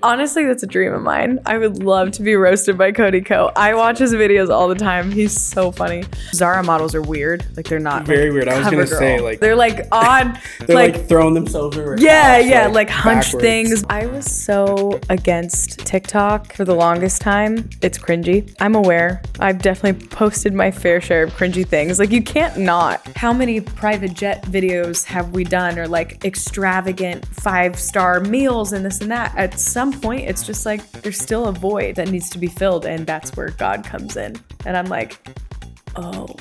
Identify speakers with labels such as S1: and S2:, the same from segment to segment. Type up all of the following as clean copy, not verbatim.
S1: Honestly, that's a dream of mine. I would love to be roasted by Cody Ko. I watch his videos all the time. He's so funny. Zara models are weird. Like, they're not
S2: very weird. I was gonna say, like,
S1: they're like odd.
S2: They're like throwing themselves over.
S1: Yeah, like hunched things. I was so against TikTok for the longest time. It's cringy. I'm aware. I've definitely posted my fair share of cringy things. Like, you can't not. How many private jet videos have we done, or like extravagant 5-star meals and this and that? At some point, it's just like there's still a void that needs to be filled, and that's where God comes in. And I'm like, oh,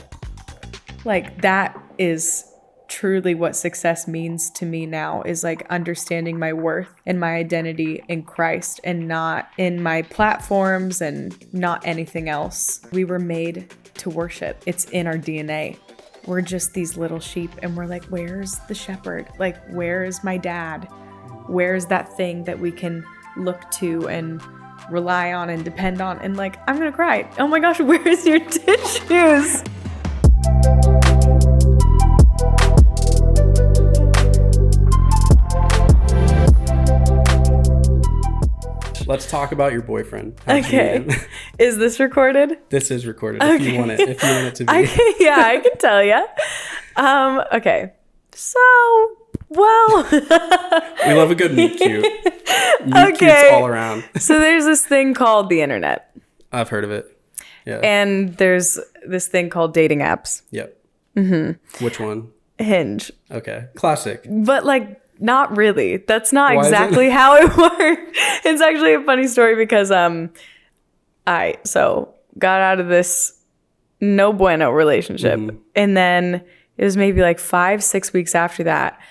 S1: like that is truly what success means to me now, is like understanding my worth and my identity in Christ, and not in my platforms and not anything else. We were made to worship. It's in our DNA. We're just these little sheep, and we're like, where's the shepherd? Like, where is my dad? Where's that thing that we can look to and rely on and depend on? And like, I'm gonna cry. Oh my gosh, where's your tissues?
S2: Let's talk about your boyfriend.
S1: Okay. Is this recorded?
S2: This is recorded. Okay. If you want it to be.
S1: I can tell you. Okay. So, well.
S2: We love a good meet cute. Meet cutes all around.
S1: So there's this thing called the internet.
S2: I've heard of it. Yeah.
S1: And there's this thing called dating apps.
S2: Yep. Mm-hmm. Which one?
S1: Hinge.
S2: Okay. Classic.
S1: But like, not really. That's not exactly how it worked. It's actually a funny story because I got out of this no bueno relationship. Mm-hmm. And then it was maybe like 5-6 weeks after that.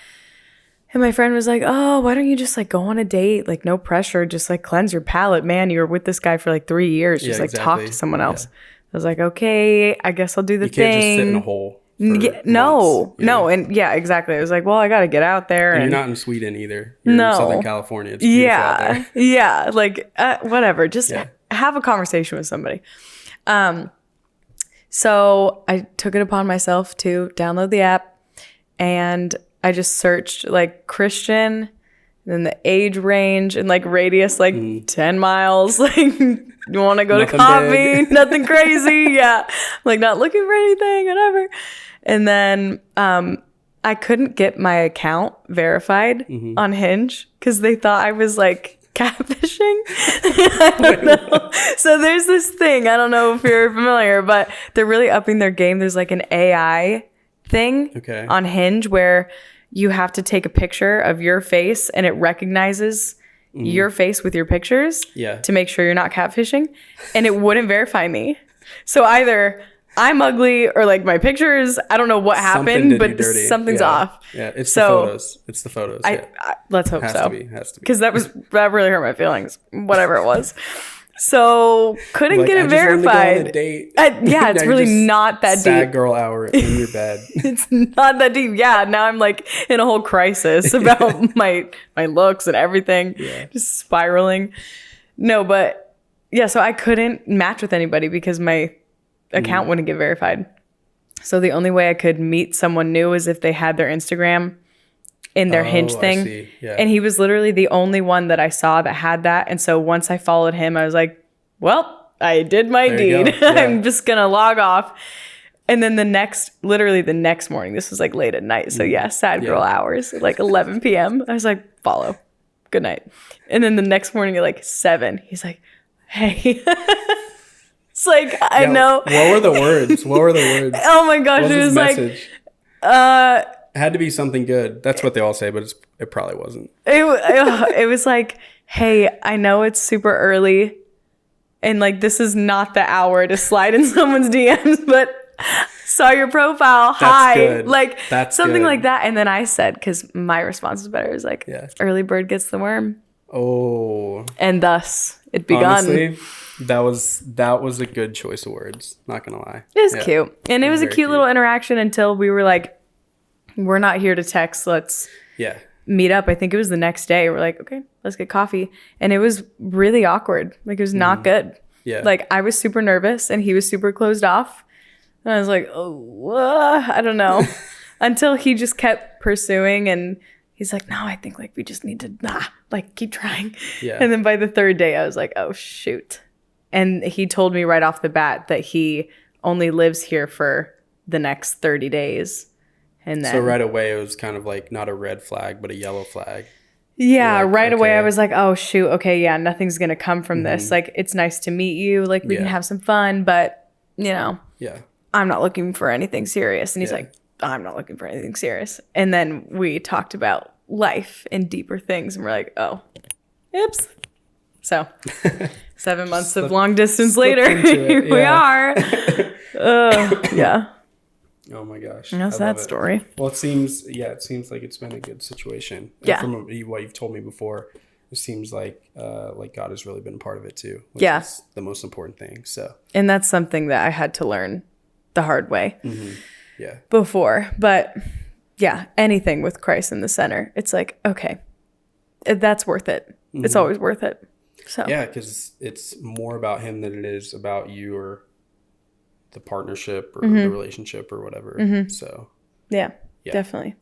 S1: And my friend was like, oh, why don't you just like go on a date? Like, no pressure. Just like cleanse your palate. Man, you were with this guy for like 3 years. Just talk to someone else. Yeah. I was like, okay, I guess I'll do the thing. You can't just sit
S2: in a hole.
S1: No. And yeah, exactly. I was like, well, I got to get out there.
S2: And you're not in Sweden either. You're in Southern California. It's beautiful out there.
S1: Yeah. Like, whatever. Just have a conversation with somebody. So I took it upon myself to download the app, and I just searched like Christian, and then the age range and like radius, like 10 miles. Like, you want to go to coffee? Nothing crazy. Yeah. Like, not looking for anything, whatever. And then I couldn't get my account verified on Hinge because they thought I was like catfishing. I don't know. So there's this thing. I don't know if you're familiar, but they're really upping their game. There's like an AI thing on Hinge where you have to take a picture of your face and it recognizes your face with your pictures to make sure you're not catfishing. And it wouldn't verify me. So either I'm ugly or like my pictures, I don't know what happened, but something's off.
S2: Yeah, it's the photos. It's the photos.
S1: Let's hope
S2: has
S1: so.
S2: To be.
S1: Because that really hurt my feelings, whatever it was. So couldn't get it verified.
S2: On a date.
S1: It's really not that deep.
S2: Sad girl hour in your bed.
S1: It's not that deep. Yeah, now I'm like in a whole crisis about my looks and everything. Yeah. Just spiraling. No, but yeah, so I couldn't match with anybody because my account wouldn't get verified. So the only way I could meet someone new is if they had their Instagram in their Hinge thing.
S2: I see. Yeah.
S1: And he was literally the only one that I saw that had that. And so once I followed him, I was like, well, I did my deed. Yeah. I'm just going to log off. And then the next morning, this was like late at night. So sad girl hours, like 11 p.m. I was like, follow. Good night. And then the next morning at like 7, he's like, hey. It's like, I know.
S2: What were the words?
S1: Oh my gosh.
S2: What was
S1: it was
S2: message?
S1: Like,
S2: it had to be something good. That's what they all say, but it probably wasn't.
S1: It was like, hey, I know it's super early and like this is not the hour to slide in someone's DMs, but saw your profile. Hi.
S2: Good.
S1: Like
S2: that's
S1: something
S2: good.
S1: like that. And then I said, because my response was better, it was like, early bird gets the worm.
S2: Oh.
S1: And thus it begun.
S2: Honestly, that was a good choice of words. Not gonna lie.
S1: It was cute. And it was a cute little interaction until we were like, we're not here to text. Let's meet up. I think it was the next day. We're like, okay, let's get coffee. And it was really awkward. Like, it was not good.
S2: Yeah.
S1: Like, I was super nervous and he was super closed off. And I was like, oh, I don't know. Until he just kept pursuing and he's like, no, I think like we just need to like keep trying.
S2: Yeah.
S1: And then by the third day, I was like, oh shoot. And he told me right off the bat that he only lives here for the next 30 days. And then,
S2: so right away, it was kind of like not a red flag, but a yellow flag.
S1: Yeah,
S2: like,
S1: right away
S2: okay.
S1: I was like, oh shoot, okay, yeah, nothing's gonna come from this. Like, it's nice to meet you, like we can have some fun, but you know, I'm not looking for anything serious. And he's like, I'm not looking for anything serious. And then we talked about life and deeper things, and we're like, oh, oops. So 7 months of long distance later, here we are. Yeah.
S2: Oh my gosh.
S1: That's that story.
S2: Well, it seems like it's been a good situation. And from what you've told me before, it seems like God has really been a part of it too, which is the most important thing. So, and
S1: that's something that I had to learn the hard way
S2: yeah.
S1: before. But yeah, anything with Christ in the center, it's like, okay, that's worth it. It's always worth it. So
S2: yeah, because it's more about him than it is about you or the partnership or the relationship or whatever. So
S1: yeah, definitely.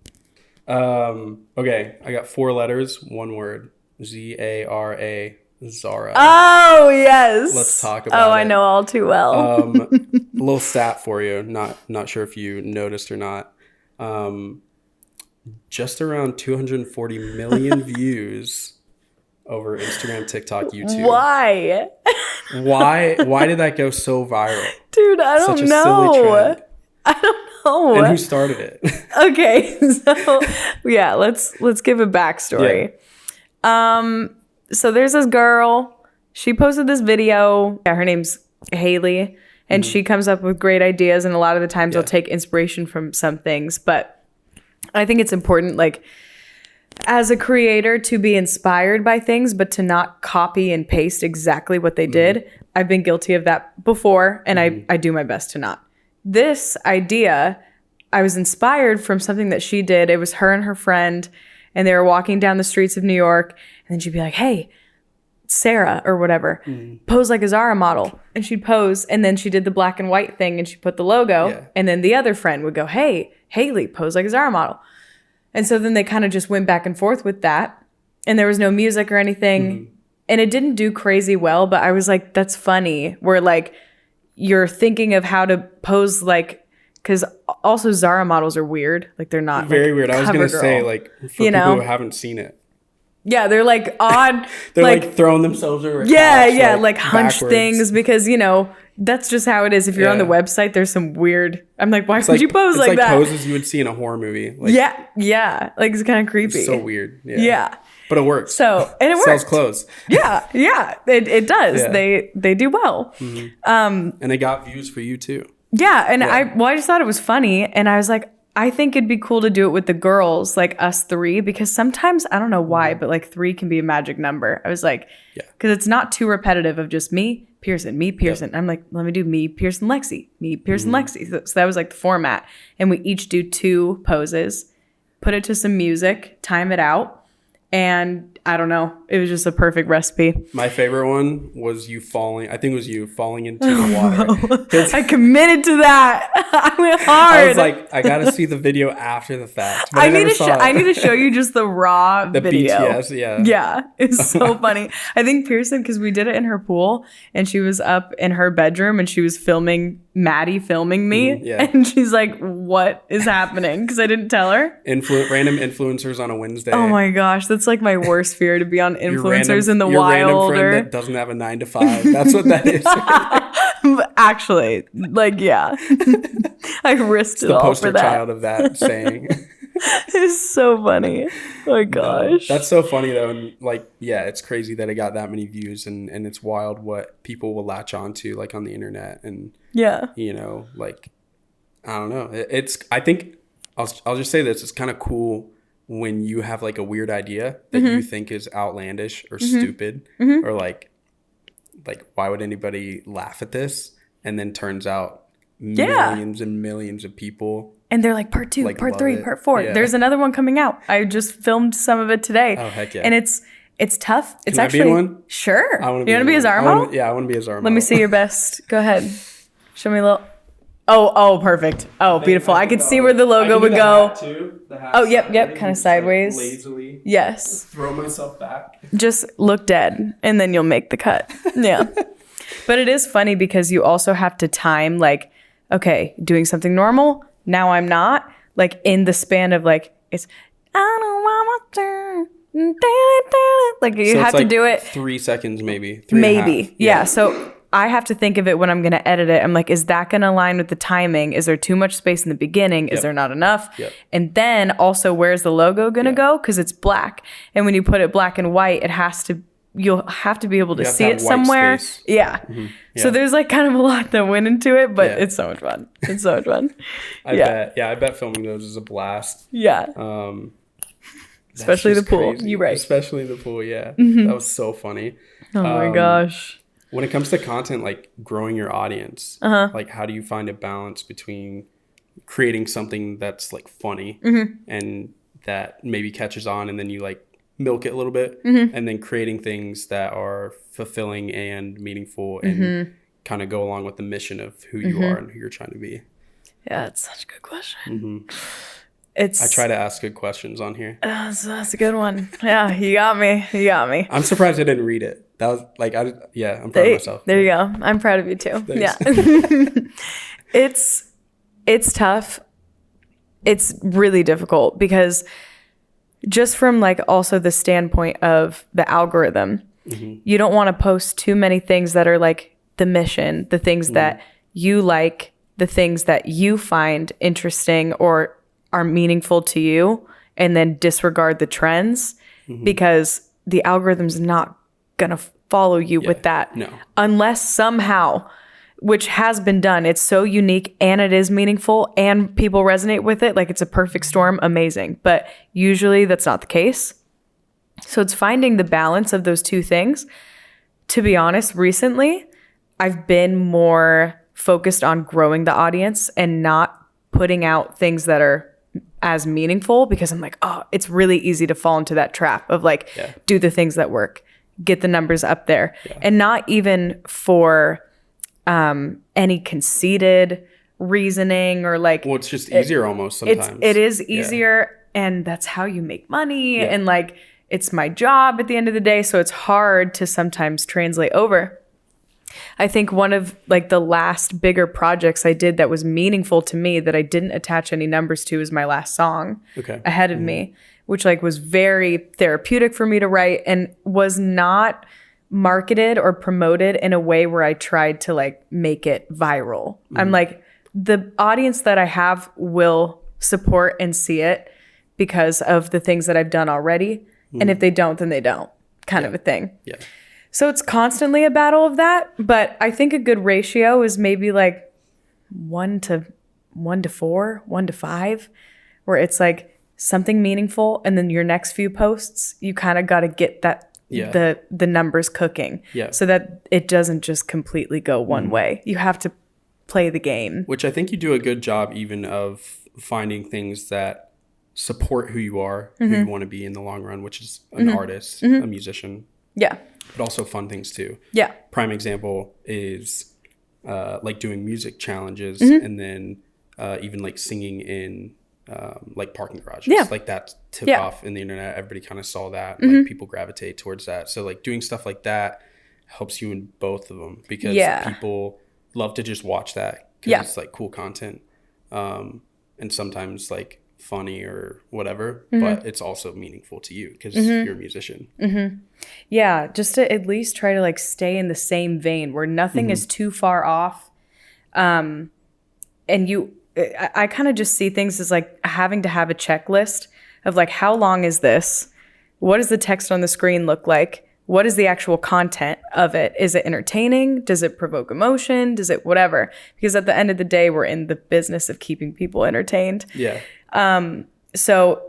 S2: Okay, I got 4 letters, 1 word. Zara. Zara.
S1: Oh yes.
S2: Let's talk about it.
S1: Oh, I know all too well.
S2: A little stat for you. Not sure if you noticed or not. Just around 240 million views over Instagram, TikTok, YouTube.
S1: Why?
S2: Why did that go so viral?
S1: Dude, I don't know. Silly trend. I don't know.
S2: And who started it?
S1: Okay, so yeah, let's give a backstory. Yeah. So there's this girl. She posted this video. Yeah, her name's Haley, and she comes up with great ideas. And a lot of the times, I'll take inspiration from some things. But I think it's important, like, as a creator, to be inspired by things, but to not copy and paste exactly what they did. I've been guilty of that before, and I do my best to not. This idea, I was inspired from something that she did. It was her and her friend, and they were walking down the streets of New York, and then she'd be like, hey, Sarah, or whatever, pose like a Zara model. And she'd pose, and then she did the black and white thing, and she put the logo, and then the other friend would go, hey, Haley, pose like a Zara model. And so then they kind of just went back and forth with that. And there was no music or anything. And it didn't do crazy well, but I was like, that's funny. Where like you're thinking of how to pose, like, because also Zara models are weird. Like they're not
S2: very
S1: like,
S2: weird. I was going to say, like, for people who haven't seen it.
S1: Yeah, they're like odd.
S2: They're like throwing themselves over.
S1: Yeah, like hunched things, because, you know, that's just how it is. If you're on the website, there's some weird. I'm like, why would you pose like that?
S2: It's like poses you would see in a horror movie. Like,
S1: yeah. Like it's kind of creepy.
S2: It's so weird.
S1: Yeah.
S2: But it works.
S1: So, and it works.
S2: Sells clothes.
S1: Yeah. It does. Yeah. They do well.
S2: And they got views for you too.
S1: Yeah. And I just thought it was funny. And I was like, I think it'd be cool to do it with the girls, like us 3, because sometimes, I don't know why, but like 3 can be a magic number. I was like, because it's not too repetitive of just me, Pearson, me, Pearson. I'm like, let me do me, Pearson, Lexi, me, Pearson, Lexi. So that was like the format. And we each do 2 poses, put it to some music, time it out. And I don't know. It was just a perfect recipe.
S2: My favorite one was you falling. I think it was you falling into the water.
S1: I committed to that. I went hard.
S2: I was like, I got to see the video after the fact. But
S1: I need to show you just the raw video.
S2: BTS, yeah.
S1: Yeah. It's so funny. I think Pearson, because we did it in her pool, and she was up in her bedroom, and she was filming Maddie filming me. And she's like, what is happening? Because I didn't tell her.
S2: Random influencers on a Wednesday.
S1: Oh my gosh. That's like my worst fear, to be on influencers in the
S2: your
S1: wild.
S2: Random friend that doesn't have a 9 to 5. That's what that is.
S1: Actually, like, yeah. I risked it all for that.
S2: The poster child of that saying.
S1: It's so funny. Oh my gosh.
S2: That's so funny though. And like, yeah, it's crazy that it got that many views, and it's wild what people will latch onto, like, on the internet. And you know, like, I don't know. I think I'll just say this. It's kind of cool when you have like a weird idea that you think is outlandish or stupid, or like why would anybody laugh at this? And then turns out millions and millions of people. And
S1: they're like, part 2, part 3, part 4. Yeah. There's another one coming out. I just filmed some of it today.
S2: Oh, heck yeah.
S1: And it's tough. It's
S2: Can
S1: actually,
S2: I be in one?
S1: Sure. You want to be a Zara model?
S2: I want to be a Zara model.
S1: Let me see your best. Go ahead. Show me a little. Oh, perfect. Oh, beautiful. I could see where the logo would go. Oh, yep. Kind of sideways.
S2: Lazily.
S1: Yes.
S2: Throw myself back.
S1: Just look dead, and then you'll make the cut. Yeah. But it is funny because you also have to time, like, okay, doing something normal. Now I'm not. Like, in the span of, like, it's, I don't want my turn. Like, you have to do it.
S2: 3 seconds, maybe.
S1: Maybe. Yeah. So I have to think of it when I'm going to edit it. I'm like, is that going to align with the timing? Is there too much space in the beginning? Is there not enough? And then also, where's the logo going to go? Because it's black. And when you put it black and white, you'll have to be able to see it somewhere. Space. Yeah. Mm-hmm. Yeah. So there's like kind of a lot that went into it, but it's so much fun. It's so much fun.
S2: I bet filming those is a blast.
S1: Yeah. Especially the pool.
S2: Crazy.
S1: You're right.
S2: Especially the pool. Yeah. Mm-hmm. That was so funny.
S1: Oh my gosh.
S2: When it comes to content, like growing your audience, like how do you find a balance between creating something that's like funny and that maybe catches on, and then you like milk it a little bit, and then creating things that are fulfilling and meaningful and kind of go along with the mission of who you are and who you're trying to be?
S1: Yeah, it's such a good question.
S2: I try to ask good questions on here.
S1: That's a good one. Yeah, you got me.
S2: I'm surprised I didn't read it. That was like, I'm proud of myself.
S1: There you go. I'm proud of you too. Thanks. Yeah. It's tough. It's really difficult because just from like also the standpoint of the algorithm, you don't want to post too many things that are like the mission, the things that you like, the things that you find interesting or are meaningful to you, and then disregard the trends because the algorithm's not going to follow you with that unless somehow, which has been done, it's so unique and it is meaningful and people resonate with it. Like, it's a perfect storm. Amazing. But usually that's not the case. So it's finding the balance of those two things. To be honest, recently I've been more focused on growing the audience and not putting out things that are as meaningful, because I'm like, oh, it's really easy to fall into that trap of like, do the things that work, get the numbers up there, and not even for any conceited reasoning or like,
S2: well, it's just easier almost sometimes.
S1: It is easier, and that's how you make money, and like, it's my job at the end of the day, so it's hard to sometimes translate over. I think one of like the last bigger projects I did that was meaningful to me that I didn't attach any numbers to is my last song, Ahead of Me, which like was very therapeutic for me to write and was not marketed or promoted in a way where I tried to like make it viral. I'm like, the audience that I have will support and see it because of the things that I've done already. And if they don't, then they don't, kind of a thing. Yeah. So it's constantly a battle of that. But I think a good ratio is maybe like 1 to 4, 1 to 5, where it's like something meaningful. And then your next few posts, you kind of got to get that the numbers cooking so that it doesn't just completely go one way. You have to play the game.
S2: Which I think you do a good job even of finding things that support who you are, who you want to be in the long run, which is an artist, a musician. Yeah. But also fun things too. Yeah. Prime example is like doing music challenges and then even like singing in like parking garages. Yeah. Like that took off in the internet. Everybody kind of saw that. And, like people gravitate towards that. So like doing stuff like that helps you in both of them because people love to just watch that because it's like cool content. And sometimes like funny or whatever, but it's also meaningful to you because you're a musician.
S1: Yeah, just to at least try to like stay in the same vein where nothing is too far off. And I kind of just see things as like having to have a checklist of like, how long is this? What does the text on the screen look like? What is the actual content of it? Is it entertaining? Does it provoke emotion? Does it whatever? Because at the end of the day, we're in the business of keeping people entertained. Yeah. So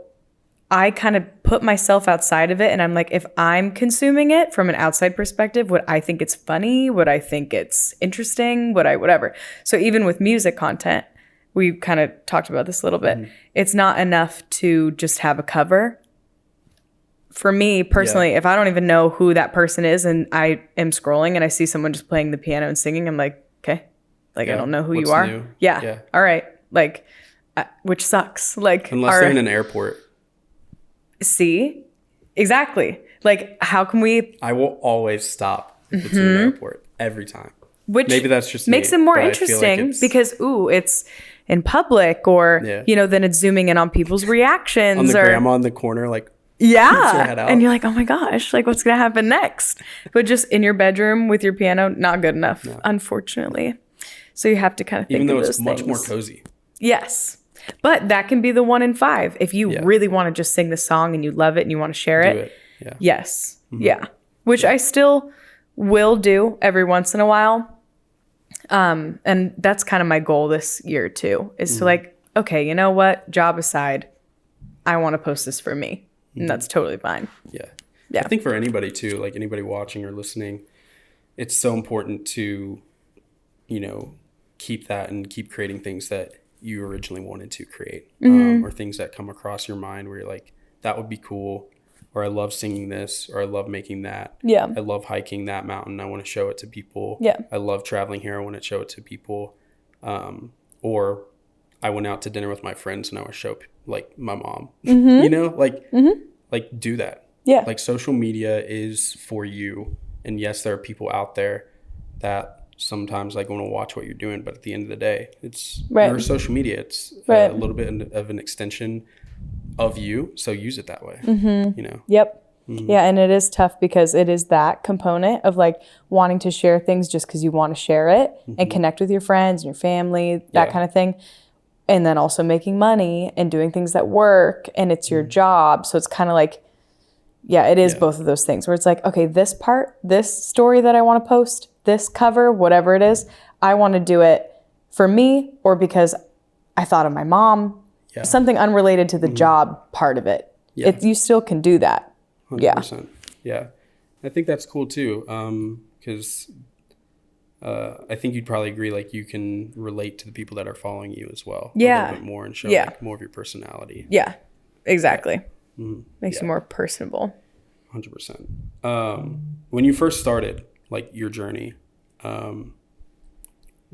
S1: I kind of put myself outside of it, and I'm like, if I'm consuming it from an outside perspective, would I think it's funny? Would I think it's interesting? Would I whatever? So even with music content, we kind of talked about this a little bit. It's not enough to just have a cover. For me personally, if I don't even know who that person is and I am scrolling and I see someone just playing the piano and singing, I'm like, okay, Like, I don't know who
S2: What's
S1: you are.
S2: new?
S1: Yeah. All right. Like, which sucks. Like,
S2: unless they're in an airport.
S1: See? Exactly. Like, how can we?
S2: I will always stop if it's in an airport every time.
S1: Which
S2: maybe that's just
S1: makes
S2: me,
S1: it more
S2: but
S1: interesting because it's in public, or then it's zooming in on people's reactions.
S2: On the
S1: or
S2: grandma in the corner, like
S1: and you're like, oh my gosh, like what's gonna happen next? But just in your bedroom with your piano, not good enough, unfortunately. So you have to kind of think
S2: even though
S1: of
S2: it's
S1: those
S2: much
S1: things.
S2: more cozy.
S1: Yes. But that can be the 1 in 5. If you really want to just sing the song and you love it and you want to share it.
S2: Yeah.
S1: Yes. Yeah. Which I still will do every once in a while. And that's kind of my goal this year too, is to like, okay, you know what? Job aside, I want to post this for me. And that's totally fine.
S2: Yeah. I think for anybody too, like anybody watching or listening, it's so important to, keep that and keep creating things that you originally wanted to create, or things that come across your mind where you're like, that would be cool, or I love singing this, or I love making that.
S1: Yeah.
S2: I love hiking that mountain. I want to show it to people.
S1: Yeah.
S2: I love traveling here. I want to show it to people. Or I went out to dinner with my friends and I want to show like my mom, like do that.
S1: Yeah.
S2: Like social media is for you. And yes, there are people out there that sometimes like want to watch what you're doing, but at the end of the day, it's your social media. It's a little bit of an extension of you, so use it that way.
S1: Yep. Yeah, and it is tough because it is that component of like wanting to share things just because you want to share it and connect with your friends and your family, that kind of thing, and then also making money and doing things that work, and it's your job, so it's kind of like, it is both of those things where it's like, okay, this part, this story that I want to post, this cover, whatever it is, I want to do it for me or because I thought of my mom, something unrelated to the job part of it. You still can do that.
S2: 100%. Yeah. I think that's cool too. Because I think you'd probably agree, like you can relate to the people that are following you as well. A little bit more and show like more of your personality.
S1: Yeah, exactly. Makes you more personable.
S2: 100%. When you first started like your journey,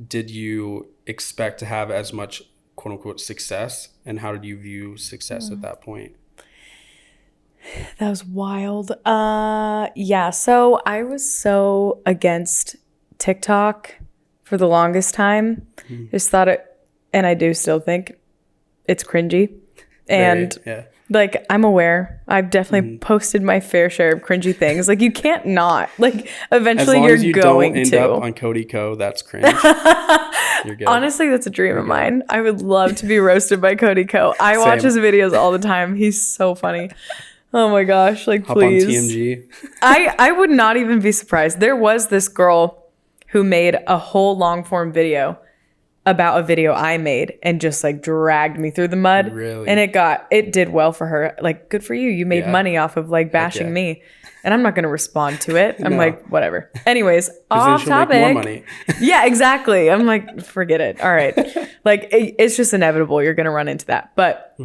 S2: did you expect to have as much quote unquote success, and how did you view success at that point?
S1: That was wild. So I was so against TikTok for the longest time. Just thought it, and I do still think it's cringy. And like, I'm aware. I've definitely posted my fair share of cringy things. Like, you can't not. Like, eventually you're going to.
S2: As long as you don't end up on Cody Co, that's cringe. You're good.
S1: Honestly, that's a dream of mine. I would love to be roasted by Cody Co. I watch his videos all the time. He's so funny. Oh my gosh, like, please.
S2: Hop on TMG.
S1: I would not even be surprised. There was this girl who made a whole long form video about a video I made and just like dragged me through the mud.
S2: Really?
S1: And it did well for her. Like, good for you. You made money off of like bashing me. And I'm not going to respond to it. I'm like, whatever. Anyways, off topic. Make more money. Yeah, exactly. I'm like, forget it. All right. Like, it's just inevitable. You're going to run into that. But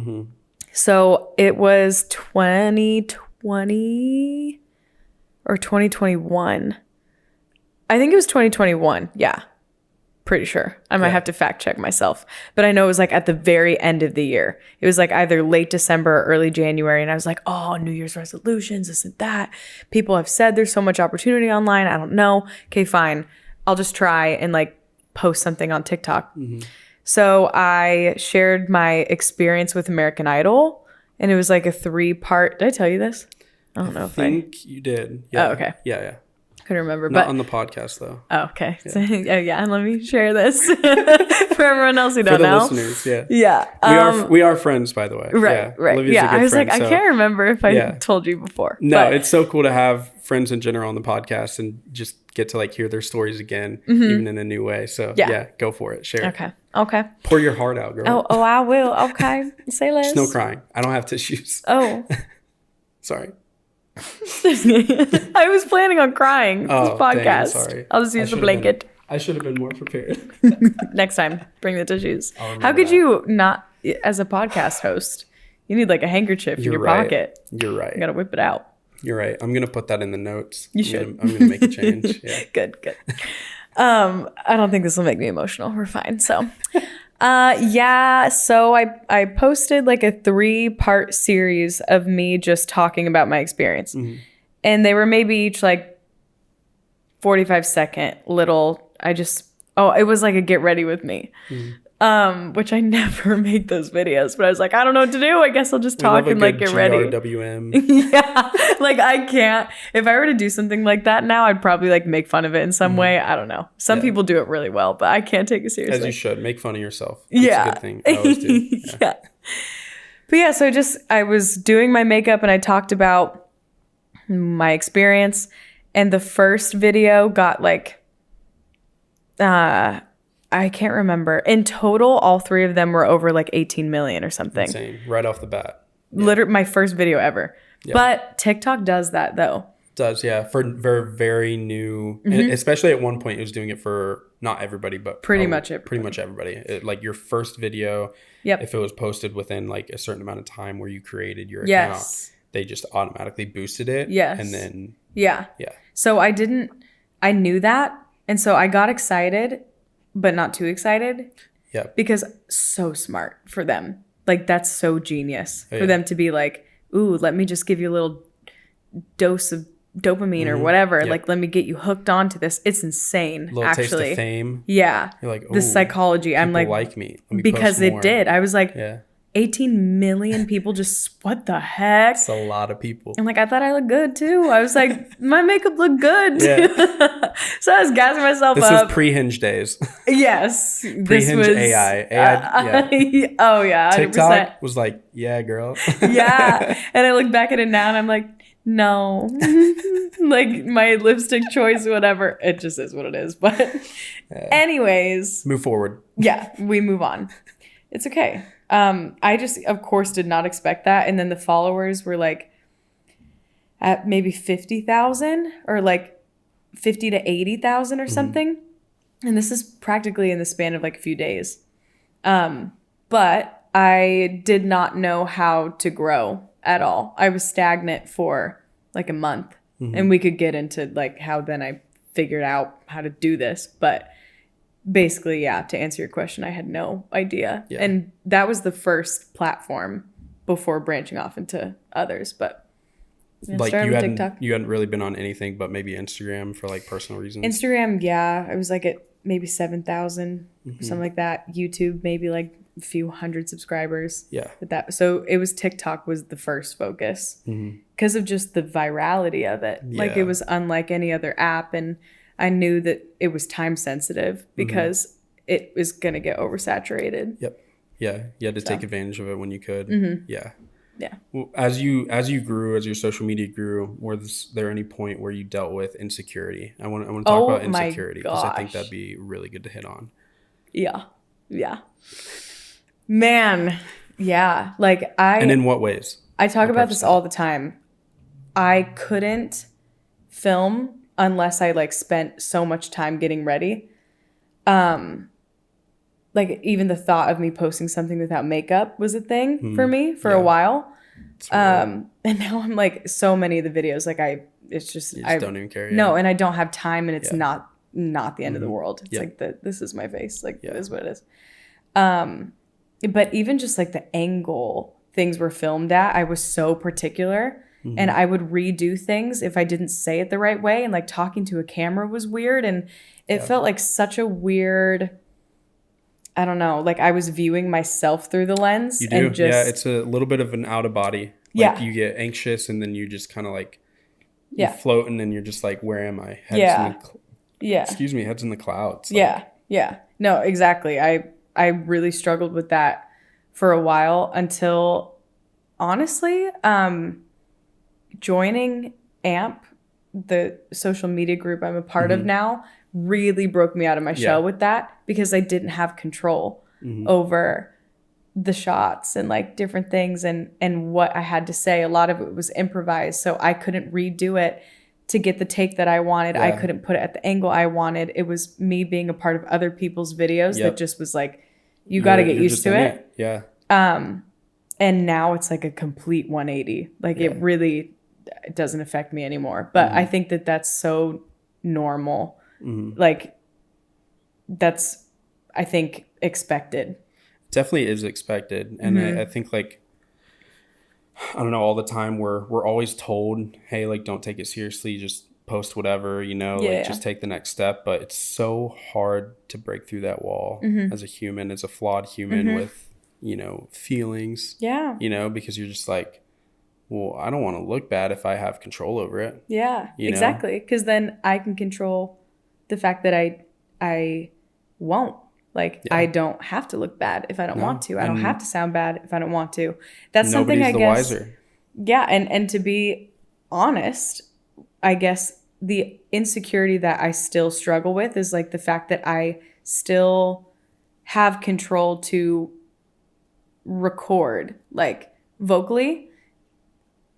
S1: so it was 2020 or 2021. I think it was 2021. Yeah. Pretty sure. I might have to fact check myself. But I know it was like at the very end of the year. It was like either late December or early January. And I was like, oh, New Year's resolutions, this and that. People have said there's so much opportunity online. I don't know. Okay, fine. I'll just try and like post something on TikTok. So I shared my experience with American Idol. And it was like a 3-part. Did I tell you this? I don't know if I
S2: think you did. Yeah.
S1: Oh, okay.
S2: Yeah.
S1: Couldn't remember.
S2: Not
S1: but
S2: on the podcast though.
S1: Oh, okay. So, let me share this for everyone else who don't know.
S2: For the listeners, we are friends, by the way.
S1: Right.
S2: Olivia's a good
S1: I was
S2: friend,
S1: like, I can't remember if I told you before.
S2: No, it's so cool to have friends in general on the podcast and just get to like hear their stories again, even in a new way. So go for it. Share it.
S1: Okay.
S2: Pour your heart out, girl.
S1: Oh, I will. Okay. Say less.
S2: Just no crying. I don't have tissues.
S1: Oh.
S2: Sorry.
S1: I was planning on crying this podcast. Dang,
S2: sorry.
S1: I'll just use the blanket.
S2: I should have been more prepared.
S1: Next time, bring the tissues. How could you not, as a podcast host, you need like a handkerchief in your pocket.
S2: You're right.
S1: You gotta whip it out.
S2: You're right. I'm gonna put that in the notes.
S1: You should.
S2: I'm gonna make a change. Yeah.
S1: Good. I don't think this will make me emotional. We're fine. So, so I posted like a 3-part series of me just talking about my experience. And they were maybe each like 45-second little, it was like a get ready with me. Which I never make those videos, but I was like, I don't know what to do. I guess I'll just talk and like get ready.
S2: GRWM.
S1: Yeah. Like I can't, if I were to do something like that now, I'd probably like make fun of it in some way. I don't know. Some people do it really well, but I can't take it seriously.
S2: As you should. Make fun of yourself. That's a good thing. I always do.
S1: Yeah. But yeah, so I was doing my makeup and I talked about my experience, and the first video got like, I can't remember. In total, all 3 of them were over like 18 million or something.
S2: Insane. Right off the bat.
S1: Literally my first video ever. Yeah. But TikTok does that though.
S2: Does, yeah. For very new, and especially at one point it was doing it for not everybody, but
S1: pretty much
S2: everybody. Like your first video, if it was posted within like a certain amount of time where you created your account, they just automatically boosted it.
S1: Yes.
S2: And then
S1: So I knew that, and so I got excited, but not too excited. Yeah. Because so smart for them. Like that's so genius for them to be like, ooh, let me just give you a little dose of dopamine or whatever. Like, let me get you hooked onto this. It's insane.
S2: Little taste of fame.
S1: Yeah.
S2: You're like,
S1: the psychology. I'm like
S2: me.
S1: because it did. I was like, 18 million people just, what the heck?
S2: It's a lot of people.
S1: I'm like, I thought I looked good too. I was like, my makeup looked good. Yeah. So I was gassing myself up.
S2: This was pre-Hinge days.
S1: Yes.
S2: Pre-Hinge AI.
S1: Oh yeah. 100%.
S2: TikTok was like, yeah, girl.
S1: Yeah. And I look back at it now and I'm like, no. Like my lipstick choice, whatever. It just is what it is. But anyways.
S2: Move forward.
S1: Yeah. We move on. It's okay. I just, of course, did not expect that. And then the followers were like at maybe 50,000 or like 50 to 80,000 or something. And this is practically in the span of like a few days. But I did not know how to grow at all. I was stagnant for like a month. And we could get into like how then I figured out how to do this. But basically, to answer your question, I had no idea. Yeah. And that was the first platform before branching off into others. But
S2: like you hadn't really been on anything but maybe Instagram for like personal reasons.
S1: Instagram, I was like at maybe 7,000, something like that. YouTube, maybe like a few hundred subscribers. Yeah. So it was TikTok was the first focus because of just the virality of it. Yeah. Like it was unlike any other app, and I knew that it was time sensitive because it was going to get oversaturated. Yep.
S2: Yeah. You had to take advantage of it when you could. Yeah. Yeah. Well, as you grew, as your social media grew, was there any point where you dealt with insecurity? I want to talk about insecurity because I think that'd be really good to hit on.
S1: Yeah. Yeah. Man. Yeah. Like
S2: And in what ways?
S1: I talk about this all the time. I couldn't film unless I like spent so much time getting ready. Like even the thought of me posting something without makeup was a thing for me for a while. And now I'm like so many of the videos, like I don't even care. No, and I don't have time, and it's not the end of the world. It's like this is my face. Like it is what it is. But even just like the angle things were filmed at, I was so particular. And I would redo things if I didn't say it the right way. And like talking to a camera was weird. And it felt like such a weird, I don't know, like I was viewing myself through the lens.
S2: You do. And it's a little bit of an out of body. Like you get anxious and then you just kind of like, you're floating and you're just like, where am I? Head's in the clouds. Like,
S1: Yeah. No, exactly. I really struggled with that for a while until honestly, joining AMP, the social media group I'm a part of now, really broke me out of my shell with that because I didn't have control over the shots and like different things and what I had to say. A lot of it was improvised, so I couldn't redo it to get the take that I wanted. I couldn't put it at the angle I wanted. It was me being a part of other people's videos that just was like, you got to get used to it.
S2: Yeah.
S1: And now it's like a complete 180. Like it doesn't affect me anymore. But I think that that's so normal. Like that's, I think, expected.
S2: Definitely is expected. And I think like, I don't know, all the time we're always told, hey, like, don't take it seriously, just post whatever, you know, like just take the next step. But it's so hard to break through that wall as a human, as a flawed human with, you know, feelings. Yeah. You know, because you're just like, well, I don't want to look bad if I have control over it.
S1: Yeah, exactly. Because then I can control the fact that I won't. Like, I don't have to look bad if I don't want to. I don't have to sound bad if I don't want to. That's something I guess. Wiser. Yeah, and to be honest, I guess the insecurity that I still struggle with is like the fact that I still have control to record, like, vocally.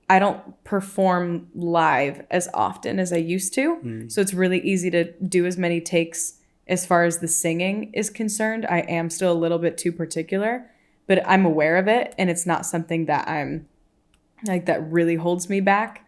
S1: I don't perform live as often as I used to. So it's really easy to do as many takes. As far as the singing is concerned, I am still a little bit too particular, but I'm aware of it, and it's not something that I'm like that really holds me back.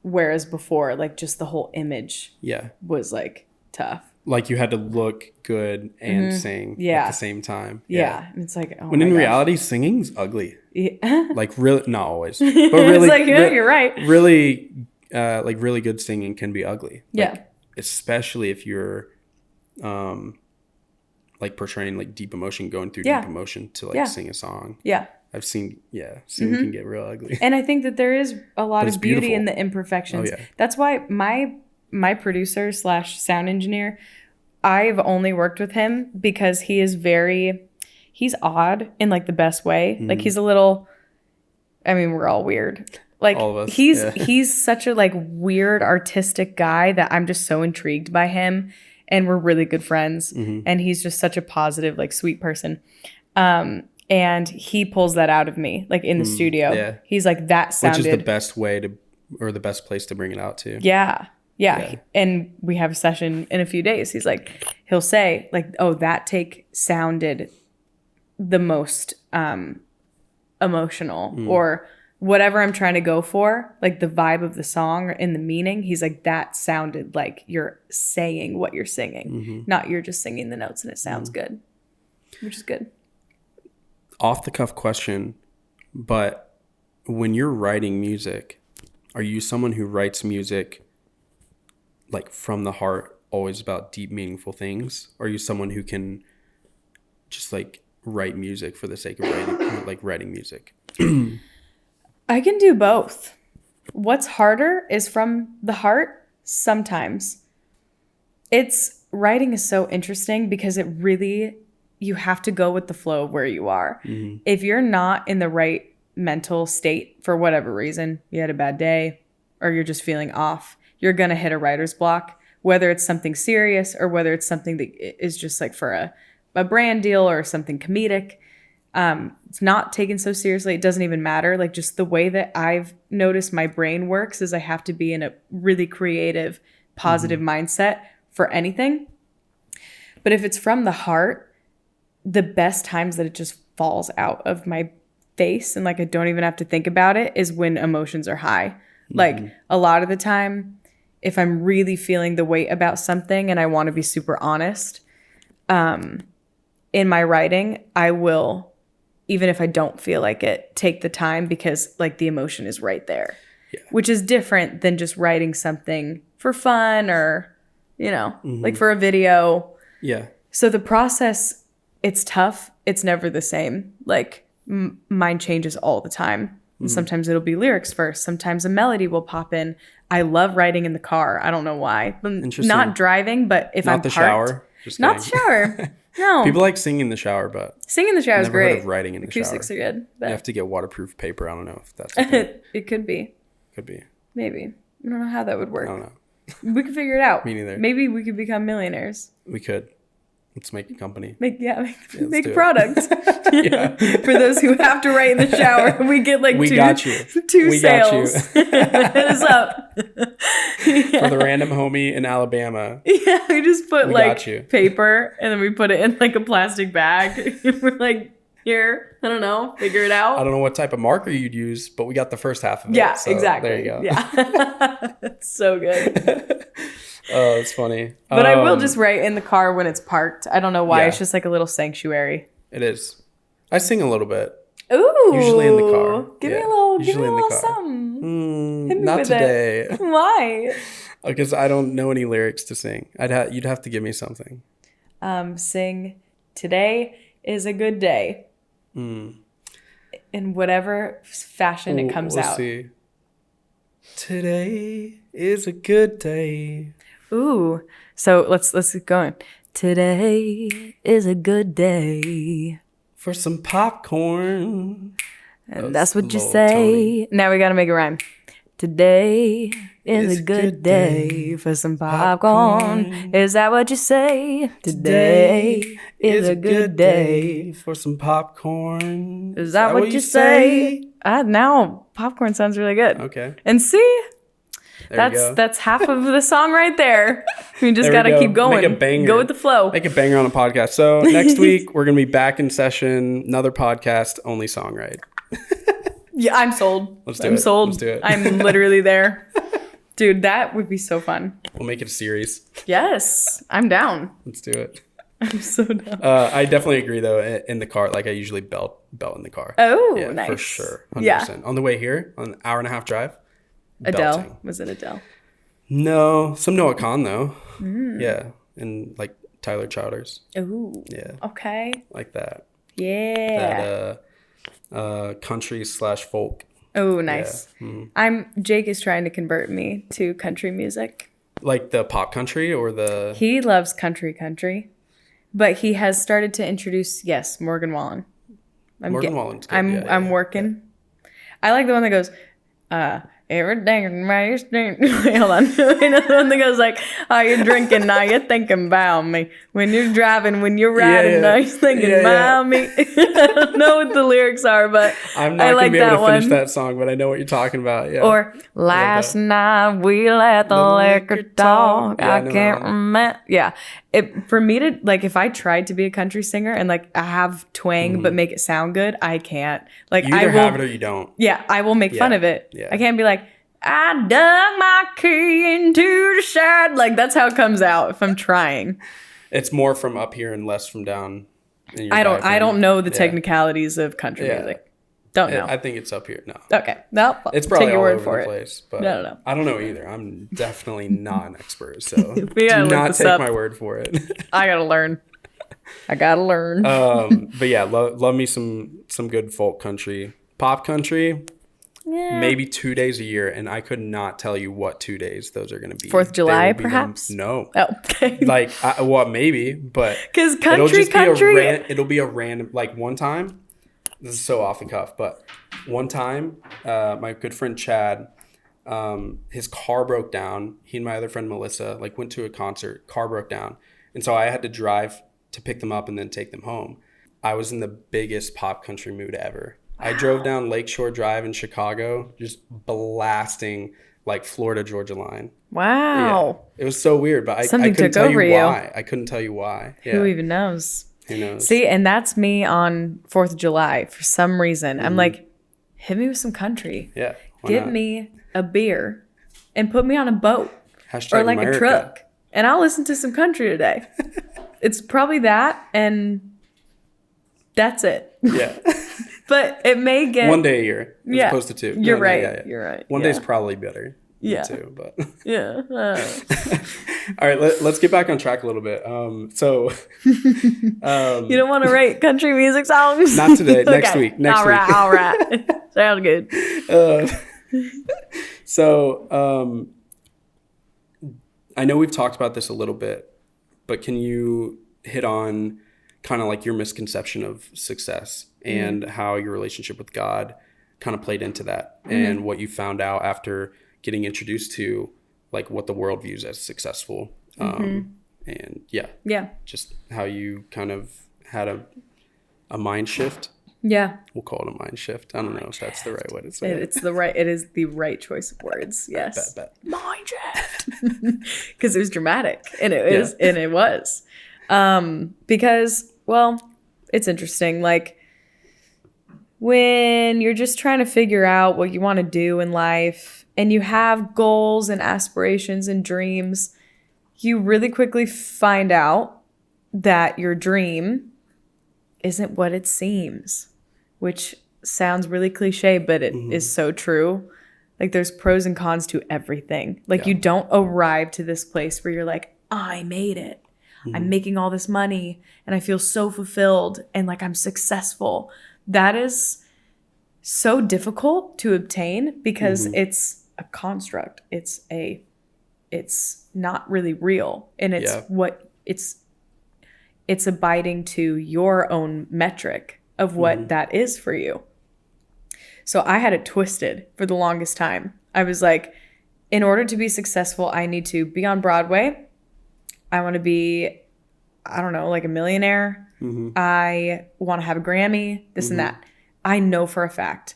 S1: Whereas before, like, just the whole image was like tough. Like you had to look good and sing at the same time. Yeah. It's like, oh, when in reality, singing's ugly. Yeah. Like, really, not always, but really, it's like, yeah, you're right. Really, like, really good singing can be ugly. Like, especially if you're like portraying like deep emotion, going through deep emotion to like sing a song. Yeah. I've seen, singing can get real ugly. And I think that there is a lot of beauty in the imperfections. Oh, yeah. That's why my producer / sound engineer, I've only worked with him because he's odd in like the best way. Like, he's a little, I mean, we're all weird. Like, all of us. He's such a like weird artistic guy that I'm just so intrigued by him. And we're really good friends. And he's just such a positive, like, sweet person. And he pulls that out of me, like, in the studio. Yeah. He's like, that sounded... Which is the best way to, or the best place to bring it out to. Yeah. And we have a session in a few days. He's like, he'll say, like, oh, that take sounded the most emotional. Or whatever I'm trying to go for, like the vibe of the song and the meaning, he's like, that sounded like you're saying what you're singing, not you're just singing the notes and it sounds good, which is good. Off the cuff question, but when you're writing music, are you someone who writes music like from the heart, always about deep, meaningful things? Or are you someone who can just like write music for the sake of writing, like writing music? I can do both. What's harder is from the heart sometimes. Writing is so interesting because it really, you have to go with the flow of where you are. If you're not in the right mental state for whatever reason, you had a bad day or you're just feeling off, you're going to hit a writer's block, whether it's something serious or whether it's something that is just like for a brand deal or something comedic. It's not taken so seriously. It doesn't even matter. Like, just the way that I've noticed my brain works is I have to be in a really creative, positive mindset for anything. But if it's from the heart, the best times that it just falls out of my face and like I don't even have to think about it is when emotions are high. Like, a lot of the time, if I'm really feeling the weight about something and I want to be super honest, in my writing, I will, even if I don't feel like it, take the time because like the emotion is right there, which is different than just writing something for fun or, you know, like for a video. Yeah. So the process, it's tough. It's never the same. Like, mine changes all the time. And sometimes it'll be lyrics first. Sometimes a melody will pop in. I love writing in the car. I don't know why. Not driving, but if I'm parked. Not the shower. Just not the shower. No. People like singing in the shower, but singing in the shower is great. Never heard of writing in the shower. Acoustics are good. But you have to get waterproof paper. I don't know if that's it could be. Could be. Maybe. I don't know how that would work. I don't know. We could figure it out. Me neither. Maybe we could become millionaires. We could. Let's make a company. Make a product. For those who have to write in the shower, we get like two sales. Hit us up. For the random homie in Alabama. Yeah, we just put paper and then we put it in like a plastic bag. We're like, here, I don't know, figure it out. I don't know what type of marker you'd use, but we got the first half of it. Yeah, so exactly. There you go. Yeah. It's so good.
S2: Oh, it's funny.
S1: But I will just write in the car when it's parked. I don't know why.
S2: Yeah.
S1: It's just like a little sanctuary.
S2: It is. I sing a little bit.
S1: Ooh.
S2: Usually in the car.
S1: Give me a little something.
S2: Not today.
S1: Why?
S2: Because I don't know any lyrics to sing. You'd have to give me something.
S1: Sing "Today is a good day." In whatever fashion it comes out.
S2: See. Today is a good day.
S1: Ooh. So let's keep going. Today is a good day
S2: for some popcorn.
S1: And that's what you say. Tony. Now we got to make it rhyme. Today is a good day for some popcorn. Is that what you say? Today is a good day
S2: for some popcorn.
S1: Is that what you say? Now popcorn sounds really good.
S2: Okay.
S1: And see, that's half of the song right there. We just got to keep going.
S2: Make a banger.
S1: Go with the flow.
S2: Make a banger on a podcast. So next week, we're going to be back in session. Another podcast, only song ride.
S1: Yeah, I'm sold. I'm sold.
S2: Let's do it.
S1: I'm literally there. Dude, that would be so fun.
S2: We'll make it a series.
S1: Yes, I'm down.
S2: Let's do it.
S1: I'm so down.
S2: I definitely agree, though, in the car. Like, I usually belt in the car.
S1: Oh,
S2: yeah,
S1: nice.
S2: For sure. 100%.
S1: Yeah.
S2: On the way here, on an hour and a half drive,
S1: Adele.
S2: Belting.
S1: Was it Adele?
S2: No. Some Noah Khan, though. Yeah. And, like, Tyler Chowders.
S1: Ooh.
S2: Yeah.
S1: Okay.
S2: Like that.
S1: Yeah.
S2: That country/folk.
S1: Oh, nice. Yeah. Jake is trying to convert me to country music.
S2: Like the pop country or the...
S1: He loves country. But he has started to introduce, Morgan Wallen.
S2: Morgan Wallen's good.
S1: I'm working. Yeah. I like the one that goes, everything in my street. Wait, hold on. The one that goes like, are you drinking? Now you're thinking about me. When you're driving, when you're riding, now you're thinking about me. I don't know what the lyrics are, but
S2: I'm not going to be able to finish that song, but I know what you're talking about. Yeah.
S1: Or last night we let the liquor talk. Yeah, I can't remember. Yeah. For me to, like, if I tried to be a country singer and, like, I have twang but make it sound good, I can't. Like,
S2: you either have it or you don't.
S1: Yeah, I will make fun of it.
S2: Yeah.
S1: I can't be like, I dug my key into the side. Like, that's how it comes out if I'm trying.
S2: It's more from up here and less from down.
S1: I don't know the technicalities of country music. Don't know.
S2: I think it's up here. No.
S1: Okay. No.
S2: It's probably
S1: take your
S2: all
S1: word
S2: over
S1: for
S2: the
S1: it.
S2: place. But
S1: no.
S2: I don't know either. I'm definitely not an expert, so
S1: do
S2: not take my word for it.
S1: I gotta learn.
S2: But yeah, love me some good folk country, pop country. Yeah. Maybe 2 days a year, and I could not tell you what 2 days those are going to be.
S1: 4th of July, perhaps?
S2: No.
S1: Oh, okay.
S2: Like, maybe, but
S1: because country,
S2: it'll be a random. Like one time, this is so off the cuff, but one time, my good friend Chad, his car broke down. He and my other friend Melissa went to a concert. Car broke down, and so I had to drive to pick them up and then take them home. I was in the biggest pop country mood ever. I drove down Lakeshore Drive in Chicago, just blasting like Florida Georgia line.
S1: Wow.
S2: Yeah. It was so weird, but I couldn't tell you why. I couldn't tell you why. Yeah.
S1: Who even knows?
S2: Who knows?
S1: See, and that's me on 4th of July for some reason. I'm like, hit me with some country.
S2: Yeah.
S1: Give me a beer and put me on a boat or like
S2: America.
S1: A truck, and I'll listen to some country today. It's probably that, and that's it.
S2: Yeah.
S1: But it may get
S2: 1 day a year as opposed to 2.
S1: You're right. Yeah. You're right.
S2: One day's probably better.
S1: Yeah.
S2: Than 2, but
S1: yeah.
S2: All right, let's get back on track a little bit. You
S1: don't want to write country music songs?
S2: Not today. Next week.
S1: All right. Sounds good.
S2: I know we've talked about this a little bit, but can you hit on kind of like your misconception of success and how your relationship with God kind of played into that and what you found out after getting introduced to like what the world views as successful. And just how you kind of had a mind shift.
S1: Yeah.
S2: We'll call it a mind shift. I don't know if that's the right way to say it.
S1: It is the right choice of words. Yes.
S2: Bet.
S1: Mind shift. Because it was dramatic and it was. Because, well, it's interesting. Like when you're just trying to figure out what you want to do in life and you have goals and aspirations and dreams, you really quickly find out that your dream isn't what it seems, which sounds really cliche, but it is so true. Like there's pros and cons to everything. Like you don't arrive to this place where you're like, I made it. I'm making all this money and I feel so fulfilled and like I'm successful. That is so difficult to obtain because it's a construct. It's not really real. And it's abiding to your own metric of what that is for you. So I had it twisted for the longest time. I was like, in order to be successful, I need to be on Broadway. I want to be, I don't know, like a millionaire. I want to have a Grammy, this and that. I know for a fact,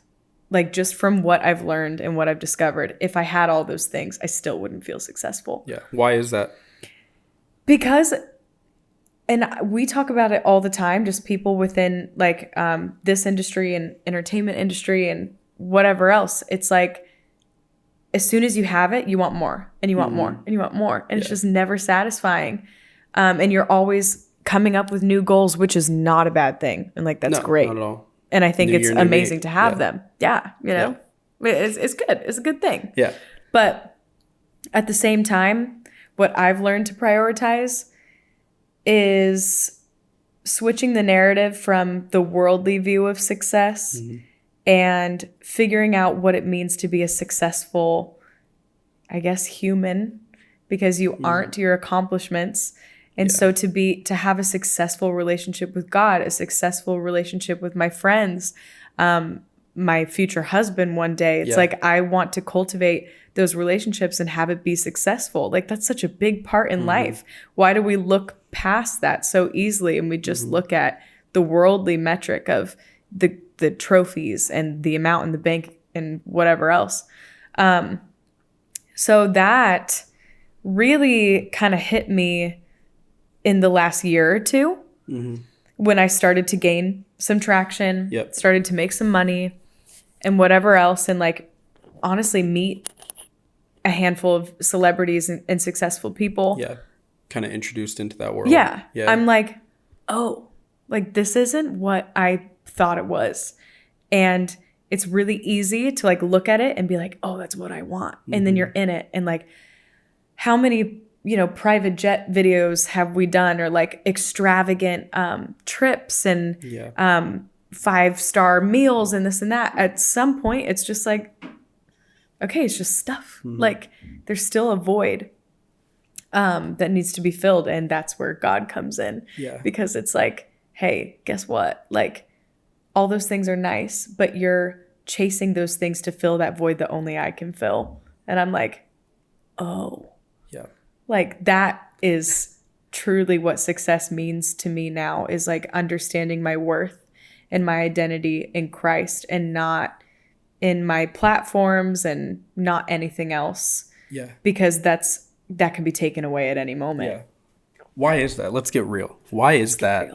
S1: like just from what I've learned and what I've discovered, if I had all those things, I still wouldn't feel successful.
S2: Yeah. Why is that?
S1: Because, and we talk about it all the time, just people within like this industry and entertainment industry and whatever else. It's like, as soon as you have it, you want more and you want more and you want more. And it's just never satisfying. And you're always coming up with new goals, which is not a bad thing. And like, that's great.
S2: Not at all.
S1: And I think it's amazing to have them. Yeah. You know, it's good. It's a good thing.
S2: Yeah.
S1: But at the same time, what I've learned to prioritize is switching the narrative from the worldly view of success and figuring out what it means to be a successful, I guess, human, because you aren't your accomplishments. And so to have a successful relationship with God, a successful relationship with my friends, my future husband one day, it's like I want to cultivate those relationships and have it be successful. Like that's such a big part in life. Why do we look past that so easily and we just look at the worldly metric of the trophies and the amount in the bank and whatever else? So that really kind of hit me in the last year or two when I started to gain some traction, started to make some money and whatever else. And like, honestly, meet a handful of celebrities and successful people.
S2: Yeah. Kind of introduced into that world.
S1: Yeah. I'm like, oh, like this isn't what I thought it was. And it's really easy to like look at it and be like, oh, that's what I want. And then you're in it. And like, how many, private jet videos have we done, or like extravagant trips and 5-star meals and this and that? At some point, it's just like, okay, it's just stuff. Like there's still a void that needs to be filled. And that's where God comes in. Yeah. Because it's like, hey, guess what? Like all those things are nice, but you're chasing those things to fill that void that only I can fill. And I'm like, oh. Yeah. Like that is truly what success means to me now, is like understanding my worth and my identity in Christ and not in my platforms and not anything else. Yeah. Because that can be taken away at any moment. Yeah.
S2: Why is that? Let's get real. Why is that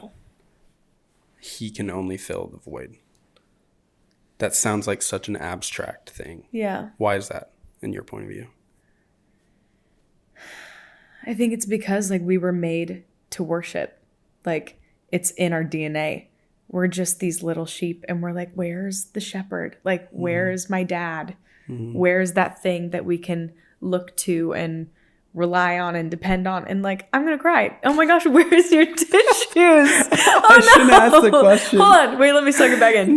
S2: he can only fill the void? That sounds like such an abstract thing. Yeah. Why is that in your point of view?
S1: I think it's because like we were made to worship. Like it's in our DNA. We're just these little sheep and we're like, where's the shepherd? Like, where's my dad? Where's that thing that we can look to and rely on and depend on? And like, I'm going to cry. Oh my gosh, where's your tissues?
S2: I shouldn't ask the question.
S1: Hold on. Wait, let me suck it back in.